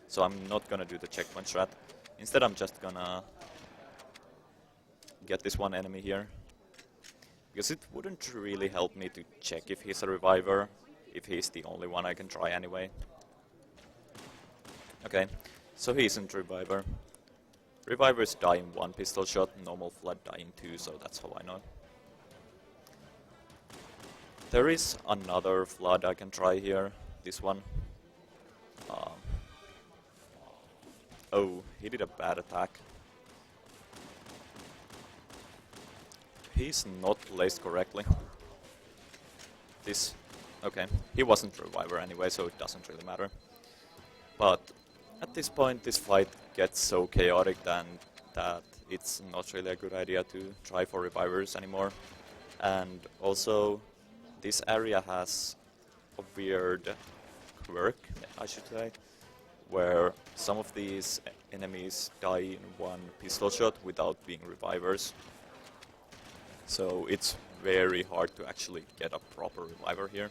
so I'm not gonna do the checkpoint strat. Instead I'm just gonna get this one enemy here, because it wouldn't really help me to check if he's a reviver, if he's the only one I can try anyway. Okay, so he isn't reviver. Revivers die in one pistol shot, normal flood die in two, so that's how I know. There is another flood I can try here, this one. Oh, he did a bad attack. He's not placed correctly. This, okay, he wasn't reviver anyway, so it doesn't really matter. But at this point, this fight gets so chaotic then that it's not really a good idea to try for revivers anymore. And also, this area has a weird quirk, I should say, where some of these enemies die in one pistol shot without being revivers. So it's very hard to actually get a proper reviver here.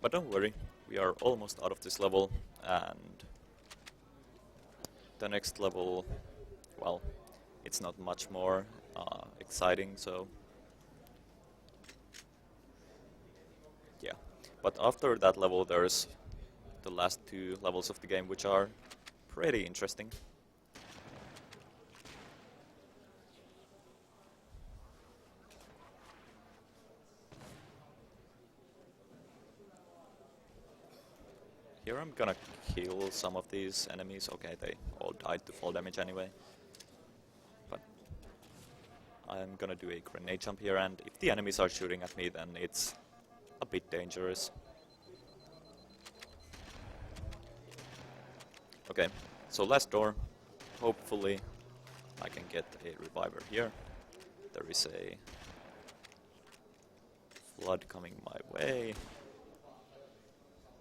But don't worry, we are almost out of this level, and the next level, well, it's not much more exciting, so yeah. But after that level there's the last two levels of the game, which are pretty interesting. Here I'm gonna kill some of these enemies. Okay, they all died to fall damage anyway. But I'm gonna do a grenade jump here, and if the enemies are shooting at me, then it's a bit dangerous. Okay, so last door. Hopefully I can get a reviver here. There is a flood coming my way.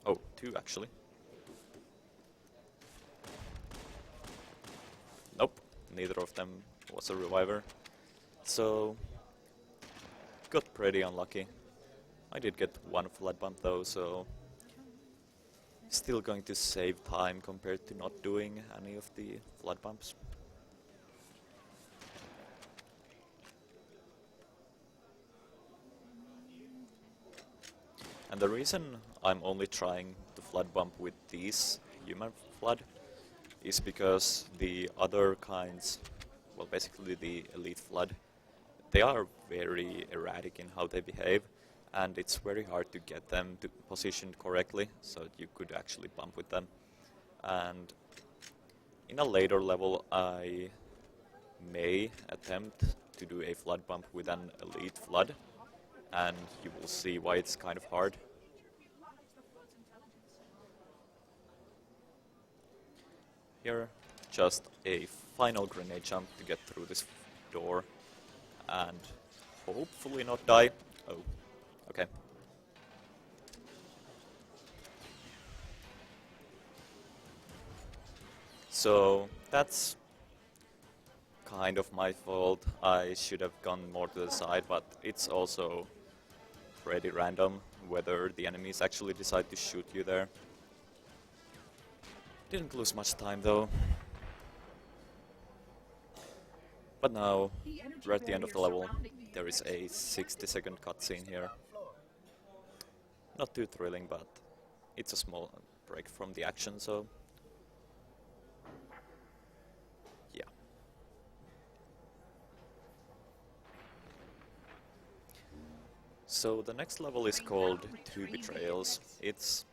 Oh, two actually. Nope, neither of them was a reviver. So, got pretty unlucky. I did get one flood bump though, so still going to save time compared to not doing any of the flood bumps. And the reason I'm only trying to flood bump with these human flood is because the other kinds, well basically the elite flood, they are very erratic in how they behave, and it's very hard to get them to positioned correctly so that you could actually bump with them. And in a later level I may attempt to do a flood bump with an elite flood, and you will see why it's kind of hard. Here, just a final grenade jump to get through this door and hopefully not die. Oh, okay. So that's kind of my fault. I should have gone more to the side, but it's also pretty random whether the enemies actually decide to shoot you there. Didn't lose much time though. But now, we're at the end of the level. There is a 60-second cutscene here. Not too thrilling, but it's a small break from the action, so yeah. So the next level is called 2 Betrayals. It's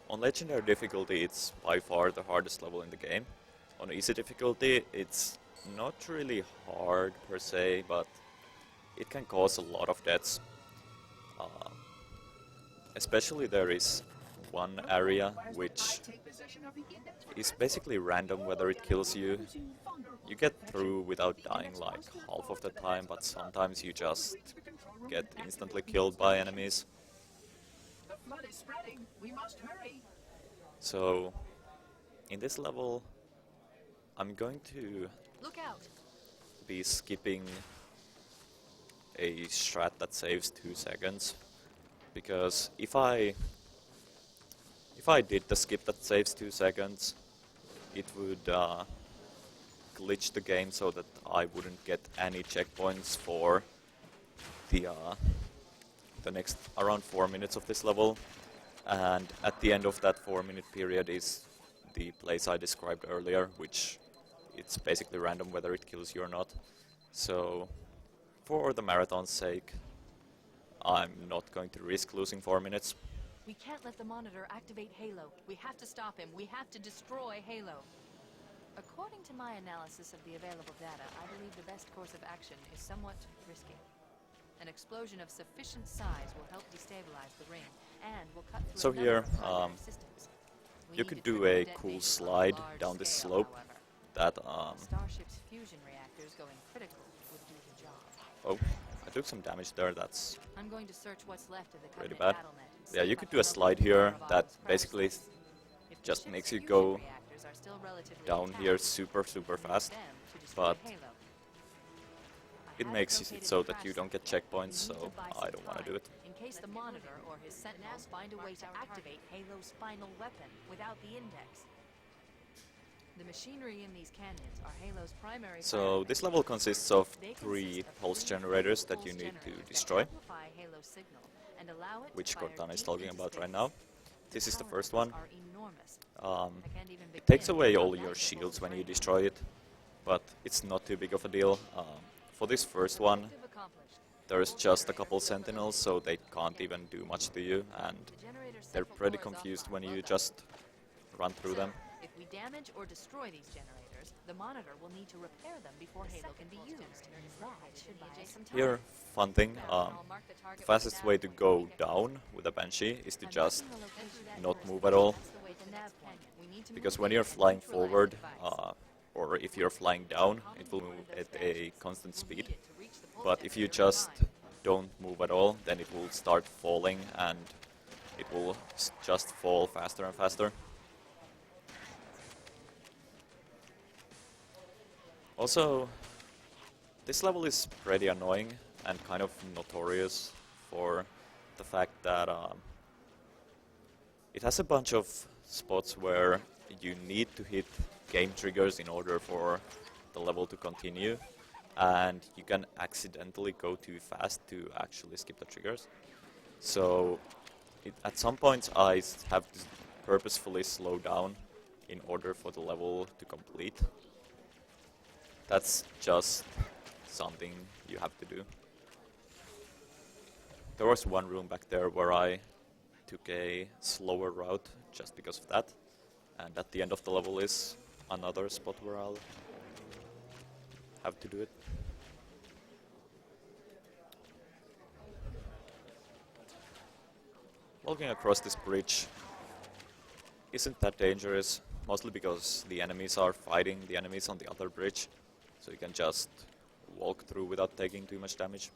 on legendary difficulty, it's by far the hardest level in the game. On easy difficulty, it's not really hard per se, but it can cause a lot of deaths. Especially there is one area which is basically random whether it kills you. You get through without dying like half of the time, but sometimes you just get instantly killed by enemies. The flood is spreading. We must hurry. So, in this level, I'm going to Look out! be skipping a strat that saves 2 seconds, because if I did the skip that saves 2 seconds, it would glitch the game so that I wouldn't get any checkpoints for the next around 4 minutes of this level, and at the end of that 4-minute period is the place I described earlier, which it's basically random whether it kills you or not. So for the marathon's sake, I'm not going to risk losing 4 minutes. We can't let the monitor activate Halo. We have to stop him. We have to destroy Halo. According to my analysis of the available data, I believe the best course of action is somewhat risky. An explosion of sufficient size will help destabilize the ring, and will cut through So a number here, of primary systems. We you need could to do trigger a detonation cool on slide large down this scale, slope however. that Starship's fusion reactors going critical would do the job. oh, I took some damage there. That's I'm going to search what's left of the pretty Covenant bad. battlenet and Yeah, see you if I could can do a locate slide the here power that bomb's basically crash sites. If the just ship's makes you fusion go reactors are still relatively down intact, here super fast, them to destroy but Halo. it I makes haven't it located so the that you crash don't get site yet. checkpoints, We need so to buy I some don't want to time do it. in case the monitor or his sentinels find a way to activate Halo's final weapon without the index. The machinery in these canyons are Halo's primary So fire this mechanism. level consists of They 3 consist of pulse 3 generators that pulse you need to generators that destroy, amplify Halo's signal and allow it to which fire Cortana is deep talking into about right space. now. This is the Power first levels one. are enormous. It I can't even takes begin away to all imagine your the shields full when you drain. destroy it, but it's not too big of a deal. For this first one, Objective accomplished. there's just a couple sentinels, so they can't even do much to you, and The generator's they're central pretty core is confused offline. when you Well done. just run through them. If we damage or destroy these generators, the monitor will need to repair them before Halo can be used. That should buy us some time. Here, fun thing, I'll mark the the target fastest with way nav to point. go down with a Banshee is to I'm just marking the location that not first. move at all, That's the way to nav point. We need to because move when in you're and flying neutralize the forward, device. or if you're flying down, it will move at a constant speed. But if you just don't move at all, then it will start falling, and it will just fall faster and faster. Also, this level is pretty annoying and kind of notorious for the fact that it has a bunch of spots where you need to hit game triggers in order for the level to continue, and you can accidentally go too fast to actually skip the triggers. So at some points I have to purposefully slow down in order for the level to complete. That's just something you have to do. There was one room back there where I took a slower route just because of that, and at the end of the level is another spot where I'll have to do it. Walking across this bridge isn't that dangerous, mostly because the enemies are fighting the enemies on the other bridge, so you can just walk through without taking too much damage.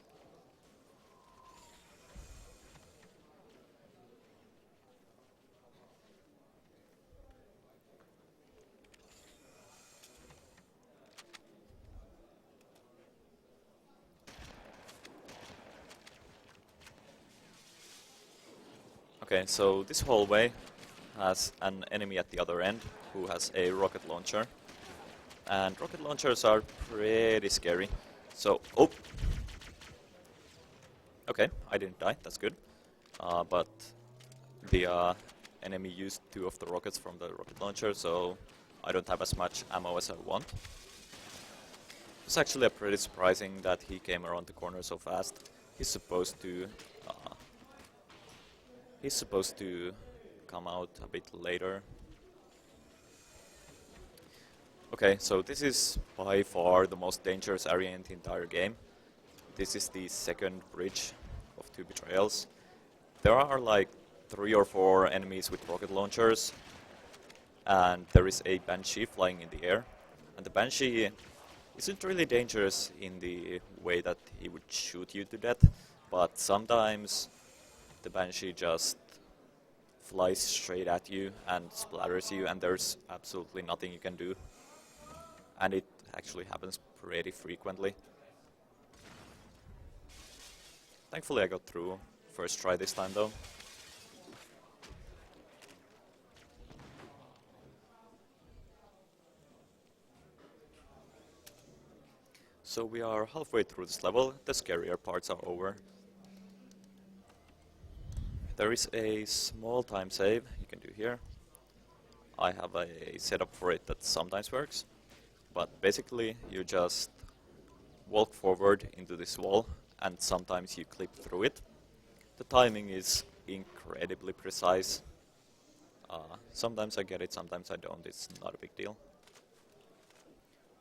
Okay, so this hallway has an enemy at the other end who has a rocket launcher. And rocket launchers are pretty scary. So, oh! Okay, I didn't die, that's good. But the enemy used 2 of the rockets from the rocket launcher, so I don't have as much ammo as I want. It's actually pretty surprising that he came around the corner so fast. He's supposed to come out a bit later. Okay, so this is by far the most dangerous area in the entire game. This is the second bridge of 2 betrayals. There are like 3 or 4 enemies with rocket launchers, and there is a Banshee flying in the air. And the Banshee isn't really dangerous in the way that he would shoot you to death, but sometimes the Banshee just flies straight at you and splatters you, and there's absolutely nothing you can do. And it actually happens pretty frequently. Thankfully I got through first try this time though. So we are halfway through this level, the scarier parts are over. There is a small time save you can do here. I have a setup for it that sometimes works, but basically you just walk forward into this wall and sometimes you clip through it. The timing is incredibly precise. Sometimes I get it, sometimes I don't, it's not a big deal.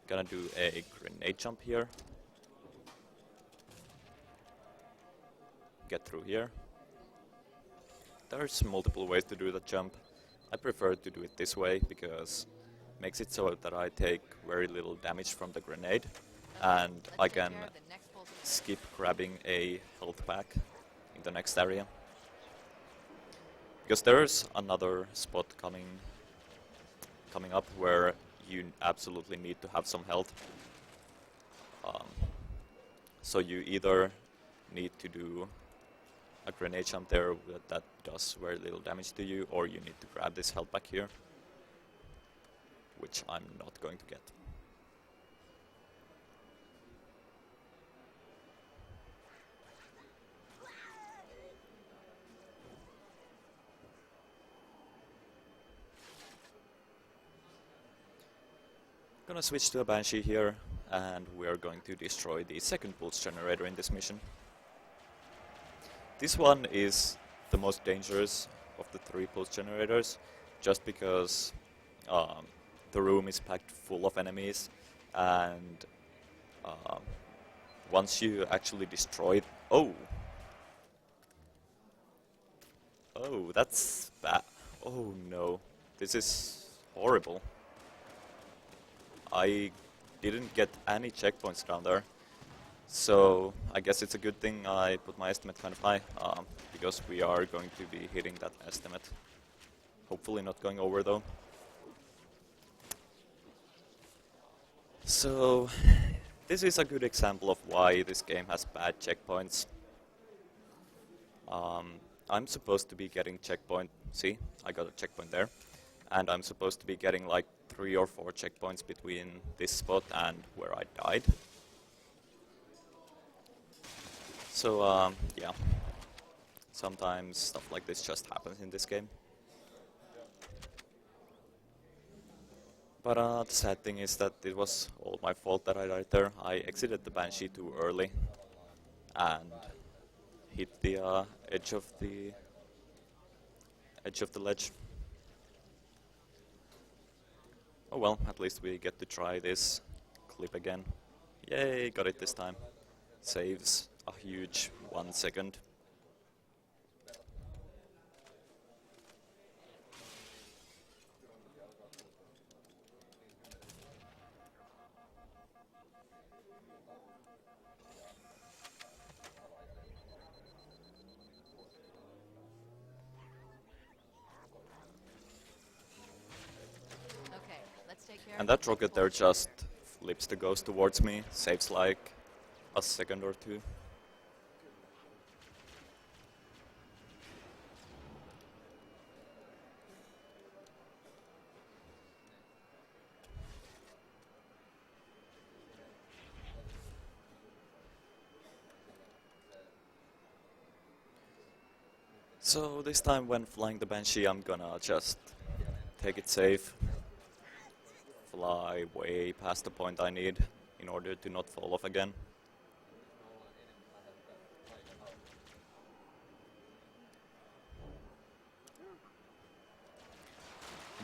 Gonna do a grenade jump here. Get through here. There's multiple ways to do that jump. I prefer to do it this way because it makes it so that I take very little damage from the grenade and I can skip grabbing a health pack in the next area. Because there's another spot coming up where you absolutely need to have some health. So you either need to do a grenade jump there that does very little damage to you, or you need to grab this health pack here, which I'm not going to get. Gonna switch to a Banshee here, and we're going to destroy the second pulse generator in this mission. This one is the most dangerous of the 3 pulse generators, just because the room is packed full of enemies, and once you actually destroy it... Oh, that's bad. Oh no, this is horrible. I didn't get any checkpoints down there, so I guess it's a good thing I put my estimate kind of high, because we are going to be hitting that estimate. Hopefully not going over though. So this is a good example of why this game has bad checkpoints. I'm supposed to be getting checkpoint. See, I got a checkpoint there. And I'm supposed to be getting like 3 or 4 checkpoints between this spot and where I died. So, yeah. Sometimes stuff like this just happens in this game. But the sad thing is that it was all my fault that I died there. I exited the Banshee too early and hit the edge of the ledge. Oh well, at least we get to try this clip again. Yay, got it this time. Saves a huge 1 second. Okay, let's take care And of that rocket there just flips the ghost towards me, saves like a second or 2. So this time when flying the Banshee, I'm gonna just take it safe, fly way past the point I need in order to not fall off again.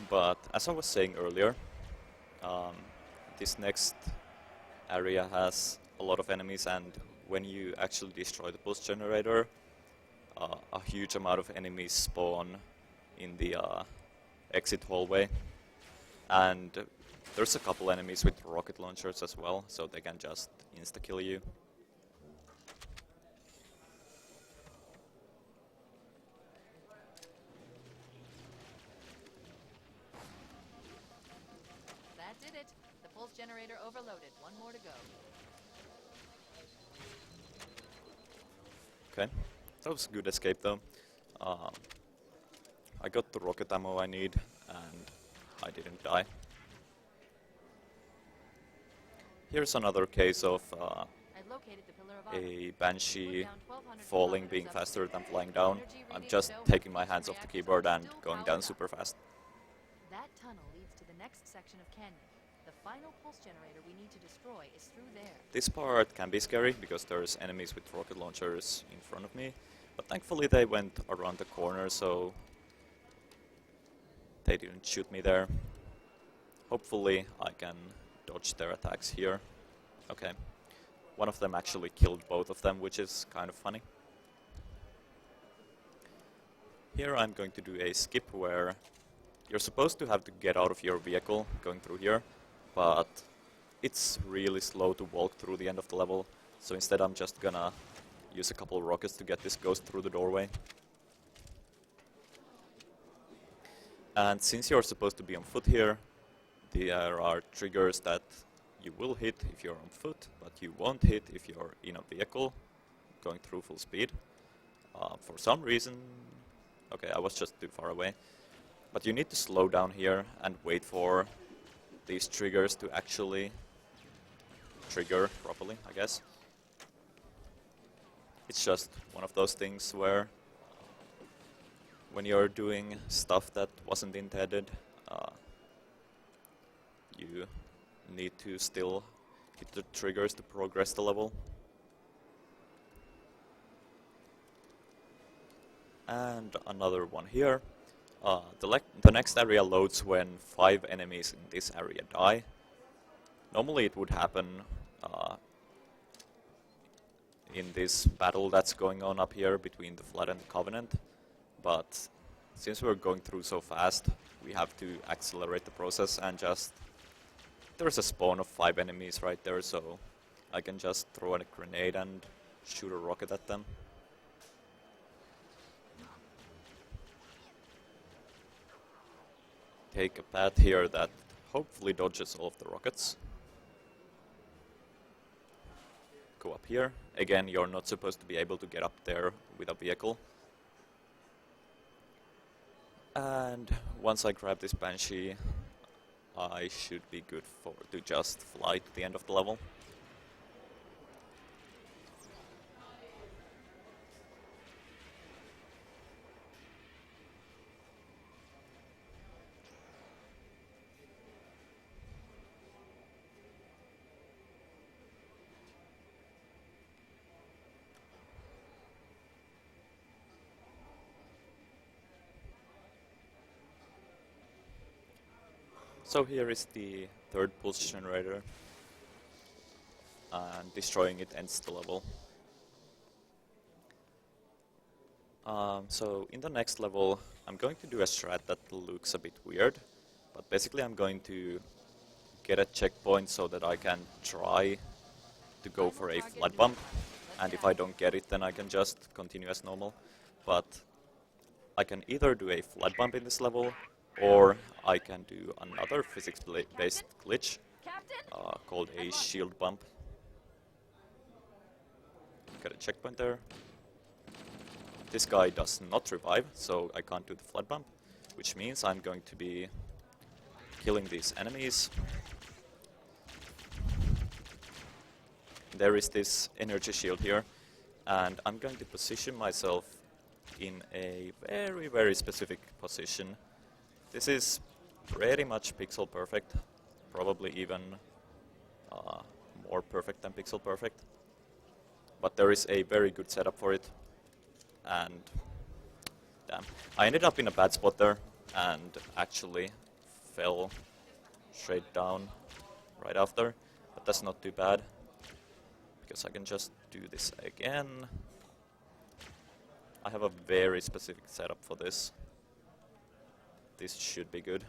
But as I was saying earlier, this next area has a lot of enemies, and when you actually destroy the pulse generator, a huge amount of enemies spawn in the exit hallway. And there's a couple enemies with rocket launchers as well, so they can just insta-kill you. That did it. The pulse generator overloaded. 1 more to go. Okay, that was a good escape though. I got the rocket ammo I need, and I didn't die. Here's another case of I've located the pillar of armor. a Banshee Put down 1,200 falling kilometers being up. faster than flying down. Energy I'm reading just show taking my fusion hands off the reactors keyboard are and still going powered down up. super fast. That tunnel leads to the next section of canyon. The final pulse generator we need to destroy is through there. This part can be scary because there's enemies with rocket launchers in front of me, but thankfully they went around the corner, so they didn't shoot me there. Hopefully I can dodge their attacks here. Okay, one of them actually killed both of them, which is kind of funny. Here I'm going to do a skip where you're supposed to have to get out of your vehicle going through here, but it's really slow to walk through the end of the level, so instead I'm just gonna use a couple of rockets to get this ghost through the doorway. And since you're supposed to be on foot here, there are triggers that you will hit if you're on foot, but you won't hit if you're in a vehicle going through full speed. For some reason, okay, I was just too far away. But you need to slow down here and wait for these triggers to actually trigger properly, I guess. It's just one of those things where when you're doing stuff that wasn't intended, you need to still hit the triggers to progress the level. And another one here. The next area loads when 5 enemies in this area die. Normally it would happen in this battle that's going on up here between the Flood and the Covenant, but since we're going through so fast, we have to accelerate the process and just... There's a spawn of 5 enemies right there, so I can just throw a grenade and shoot a rocket at them. Take a path here that hopefully dodges all of the rockets. go up here. Again, you're not supposed to be able to get up there with a vehicle. And once I grab this Banshee, I should be good to just fly to the end of the level. So here is the third pulse generator, and destroying it ends the level. So in the next level, I'm going to do a strat that looks a bit weird, but basically I'm going to get a checkpoint so that I can try to go for a flood bump, and if I don't get it, then I can just continue as normal. But I can either do a flood bump in this level, or I can do another physics-based glitch called a shield bump. Got a checkpoint there. This guy does not revive, so I can't do the flood bump, which means I'm going to be killing these enemies. There is this energy shield here, and I'm going to position myself in a very, very specific position. This is pretty much pixel perfect, probably even more perfect than pixel perfect. But there is a very good setup for it, and damn, I ended up in a bad spot there and actually fell straight down right after, but that's not too bad because I can just do this again. I have a very specific setup for this. This should be good.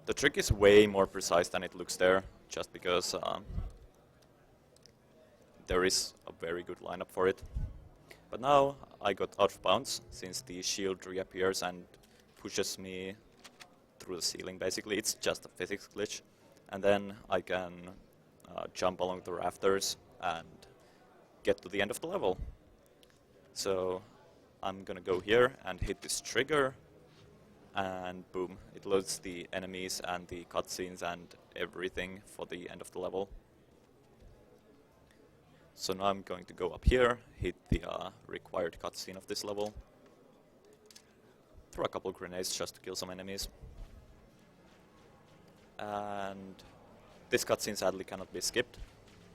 The trick is way more precise than it looks there, just because there is a very good lineup for it. But now I got out of bounds, since the shield reappears and pushes me through the ceiling basically. It's just a physics glitch. And then I can jump along the rafters and get to the end of the level. So I'm gonna go here and hit this trigger, and boom, it loads the enemies and the cutscenes and everything for the end of the level. So now I'm going to go up here, hit the required cutscene of this level, throw a couple grenades just to kill some enemies. And this cutscene sadly cannot be skipped.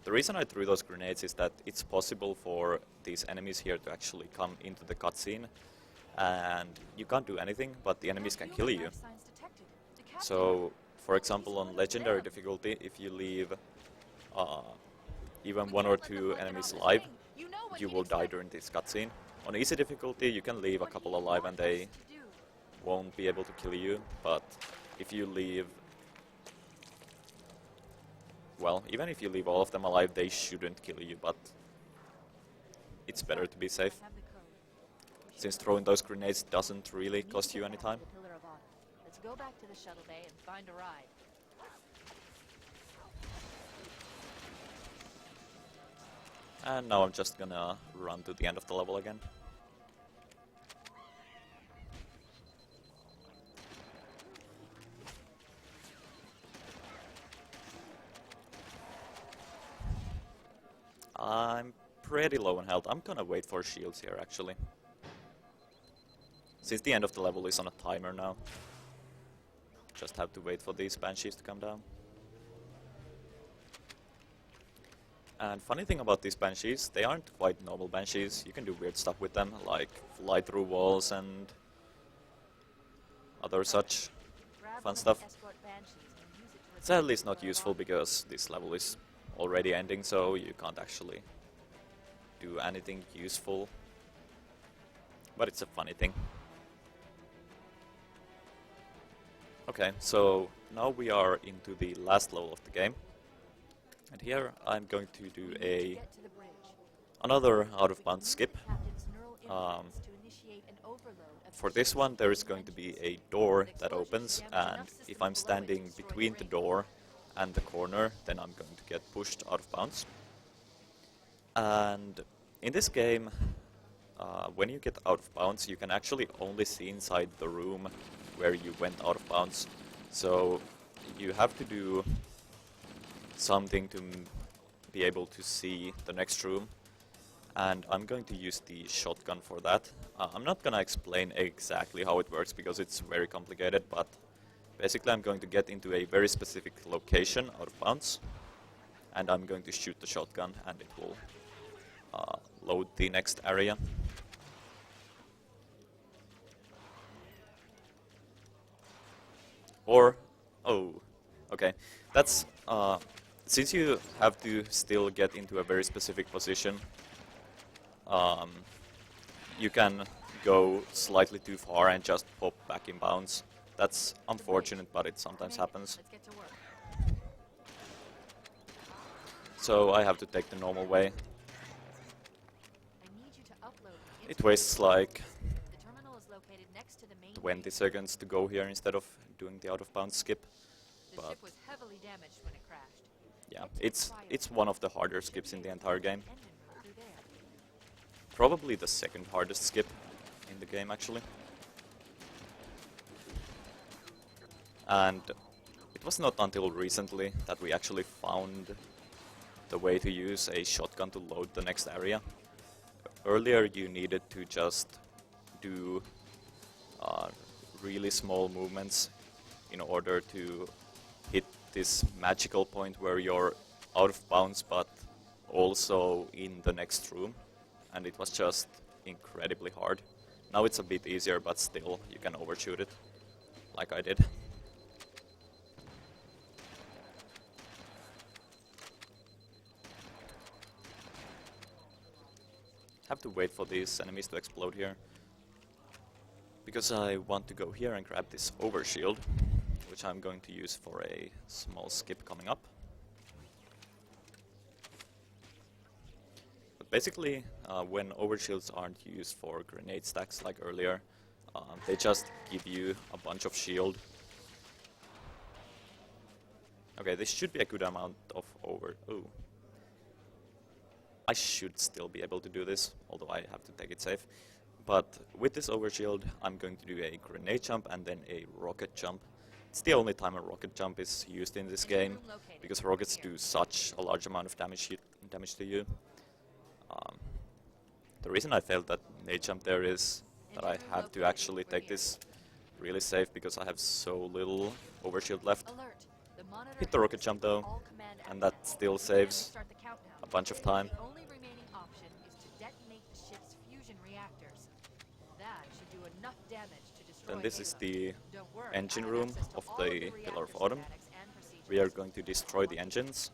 The reason I threw those grenades is that it's possible for these enemies here to actually come into the cutscene, and you can't do anything, but the enemies can kill you. So, for example, on Legendary difficulty, if you leave even one or two enemies alive, you will die during this cutscene. On Easy difficulty, you can leave a couple alive and they won't be able to kill you, but if you leave... well, even if you leave all of them alive, they shouldn't kill you, but it's better to be safe, since throwing those grenades doesn't really cost you any time. Let's go back to the shuttle bay and find a ride. And now I'm just gonna run to the end of the level again. I'm pretty low on health. I'm gonna wait for shields here, actually. Since the end of the level is on a timer now. Just have to wait for these Banshees to come down. And funny thing about these Banshees, they aren't quite normal Banshees. You can do weird stuff with them, like fly through walls and other such fun stuff. Sadly, it's not useful because this level is already ending, so you can't actually do anything useful. But it's a funny thing. Okay, so now we are into the last level of the game. And here I'm going to do another out-of-bounds skip. For this one there is going to be a door that opens, and if I'm standing between the door and the corner, then I'm going to get pushed out of bounds. And in this game, when you get out of bounds, you can actually only see inside the room where you went out of bounds. So you have to do something to be able to see the next room. And I'm going to use the shotgun for that. I'm not gonna explain exactly how it works because it's very complicated, but basically I'm going to get into a very specific location out of bounds, and I'm going to shoot the shotgun, and it will load the next area. Or, oh, okay, that's, since you have to still get into a very specific position, you can go slightly too far and just pop back in bounds. That's unfortunate, but it sometimes happens. Let's get to work. So I have to take the normal way. I need you to upload the It wastes like The terminal is located next to the main 20 base. seconds to go here instead of doing the out-of-bounds skip. The But ship was heavily damaged when it crashed. yeah, it's one of the harder skips in the entire game. Engine room through there. Probably the second hardest skip in the game, actually. And it was not until recently that we actually found the way to use a shotgun to load the next area. Earlier you needed to just do really small movements in order to hit this magical point where you're out of bounds but also in the next room, and it was just incredibly hard. Now it's a bit easier, but still you can overshoot it, like I did. Have to wait for these enemies to explode here, because I want to go here and grab this overshield, which I'm going to use for a small skip coming up. But basically, when overshields aren't used for grenade stacks like earlier, they just give you a bunch of shield. Okay, this should be a good amount of Ooh. I should still be able to do this, although I have to take it safe. But with this overshield, I'm going to do a grenade jump and then a rocket jump. It's the only time a rocket jump is used in this game, because rockets do such a large amount of damage to you. The reason I failed that grenade jump there is that I have to actually take this really safe because I have so little overshield left. Alert. The monitor Hit the rocket has jump all though, command and that assets. still And saves start the countdown. a bunch of time. The only remaining option is to detonate the ship's fusion reactors. That should do enough damage to destroy Then this is Halo. the Don't worry, engine I have room access to of all the the Pillar of reactor Autumn. schematics and procedures. We are going to destroy the engines,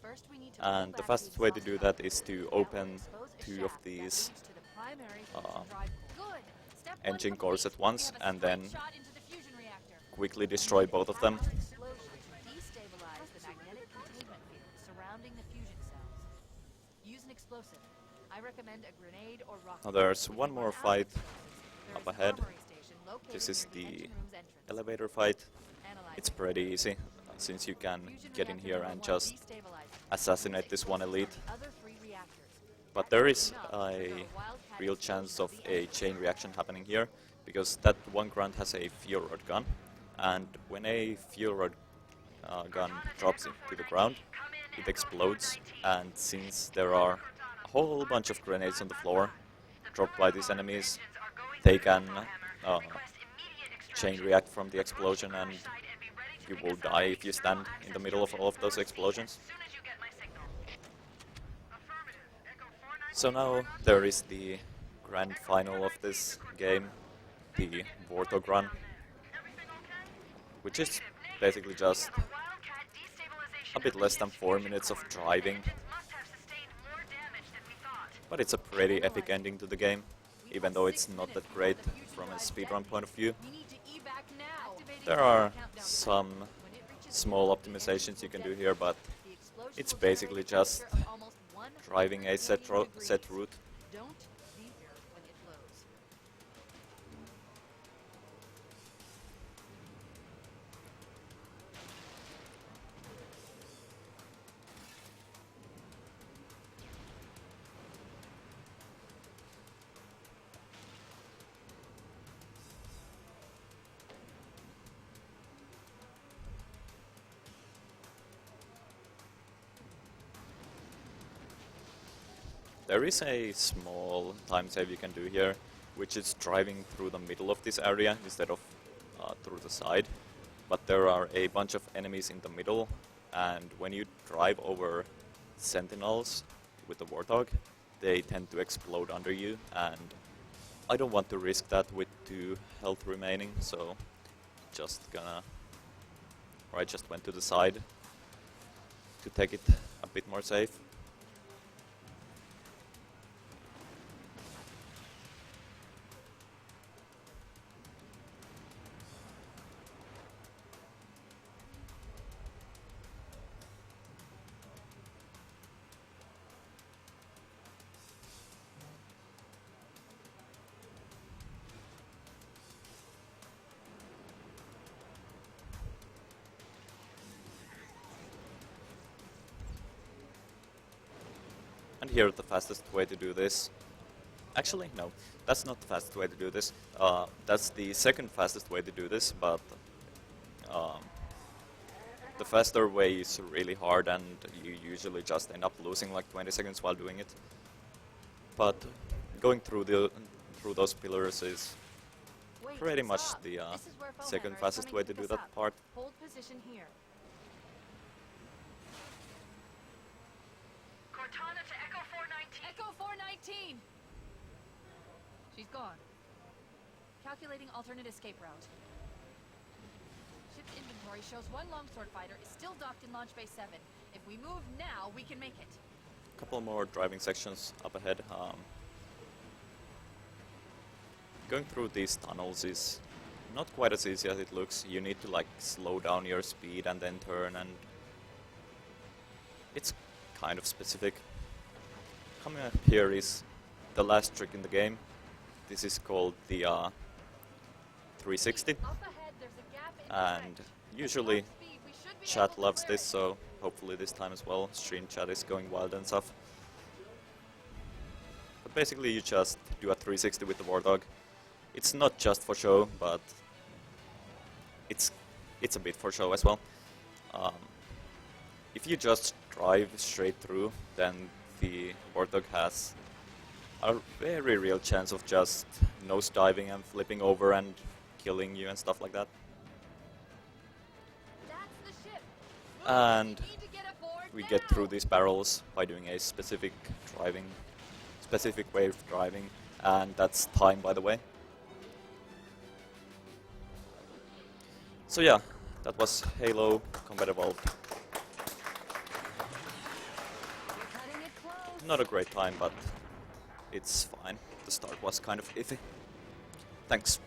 First, we need to and pull the back fastest way to do exhaust that is to That will open expose a 2 shaft of that these leads to the primary fusion drive core. Good. Step one engine complete. cores at once, We have a and then straight shot into the fusion reactor. quickly destroy both of them. Explosion to destabilize the magnetic containment field surrounding the fusion cells. Use an explosive. I recommend a grenade or rocket. Now there's If one you more run out of fight explosives, there up is an ahead. armory station located This is near the engine room's entrance. elevator fight. Analyze It's it. pretty easy, since you can Fusion get in reactor here number and one just destabilized. assassinate this one Explosive elite. on the other 3 reactors. But That there is is enough to a throw wildcat real explosion chance on of the a engine. chain reaction happening here, because that one grunt has a fuel rod gun, and when a fuel rod gun drops into the ground, it explodes, and since there are a whole bunch of grenades on the floor dropped by these enemies, they can chain react from the explosion, and you will die if you stand in the middle of all of those explosions. So now there is the grand final of this game, the Warthog run, which is basically just a bit less than 4 minutes of driving, but it's a pretty epic ending to the game, even though it's not that great from a speedrun point of view. We need to evac now. There are some small optimizations you can do here, but The explosion it's will basically generate a just pressure of almost 180 driving a set route. degrees. Don't leave here when it loads. There is a small time save you can do here, which is driving through the middle of this area instead of through the side. But there are a bunch of enemies in the middle, and when you drive over sentinels with the Warthog, they tend to explode under you, and I don't want to risk that with 2 health remaining, so I just went to the side to take it a bit more safe. And here the fastest way to do this. Actually, no, that's not the fastest way to do this. That's the second fastest way to do this, but the faster way is really hard, and you usually just end up losing like 20 seconds while doing it. But going through those pillars is pretty much the second fastest way to do that part. Hold position here. Cortana to Echo 419. Echo 419! She's gone. Calculating alternate escape route. Ship's inventory shows 1 longsword fighter is still docked in Launch Bay 7. If we move now, we can make it. A couple more driving sections up ahead. Going through these tunnels is not quite as easy as it looks. You need to like slow down your speed and then turn, and it's kind of specific. Coming up here is the last trick in the game. This is called the 360, Up ahead, there's a gap in the and trench. usually At speed, we should be chat able to loves clear this, it. so hopefully this time as well stream chat is going wild and stuff. But basically you just do a 360 with the Warthog. It's not just for show, but it's a bit for show as well. If you just drive straight through, then the Warthog has a very real chance of just nosediving and flipping over and killing you and stuff like that. That's the ship. And We need to get aboard we now. get through these barrels by doing a specific way of driving, and that's time, by the way. So yeah, that was Halo Combat Evolved. We're cutting it close. Not a great time, but it's fine. The start was kind of iffy. Thanks.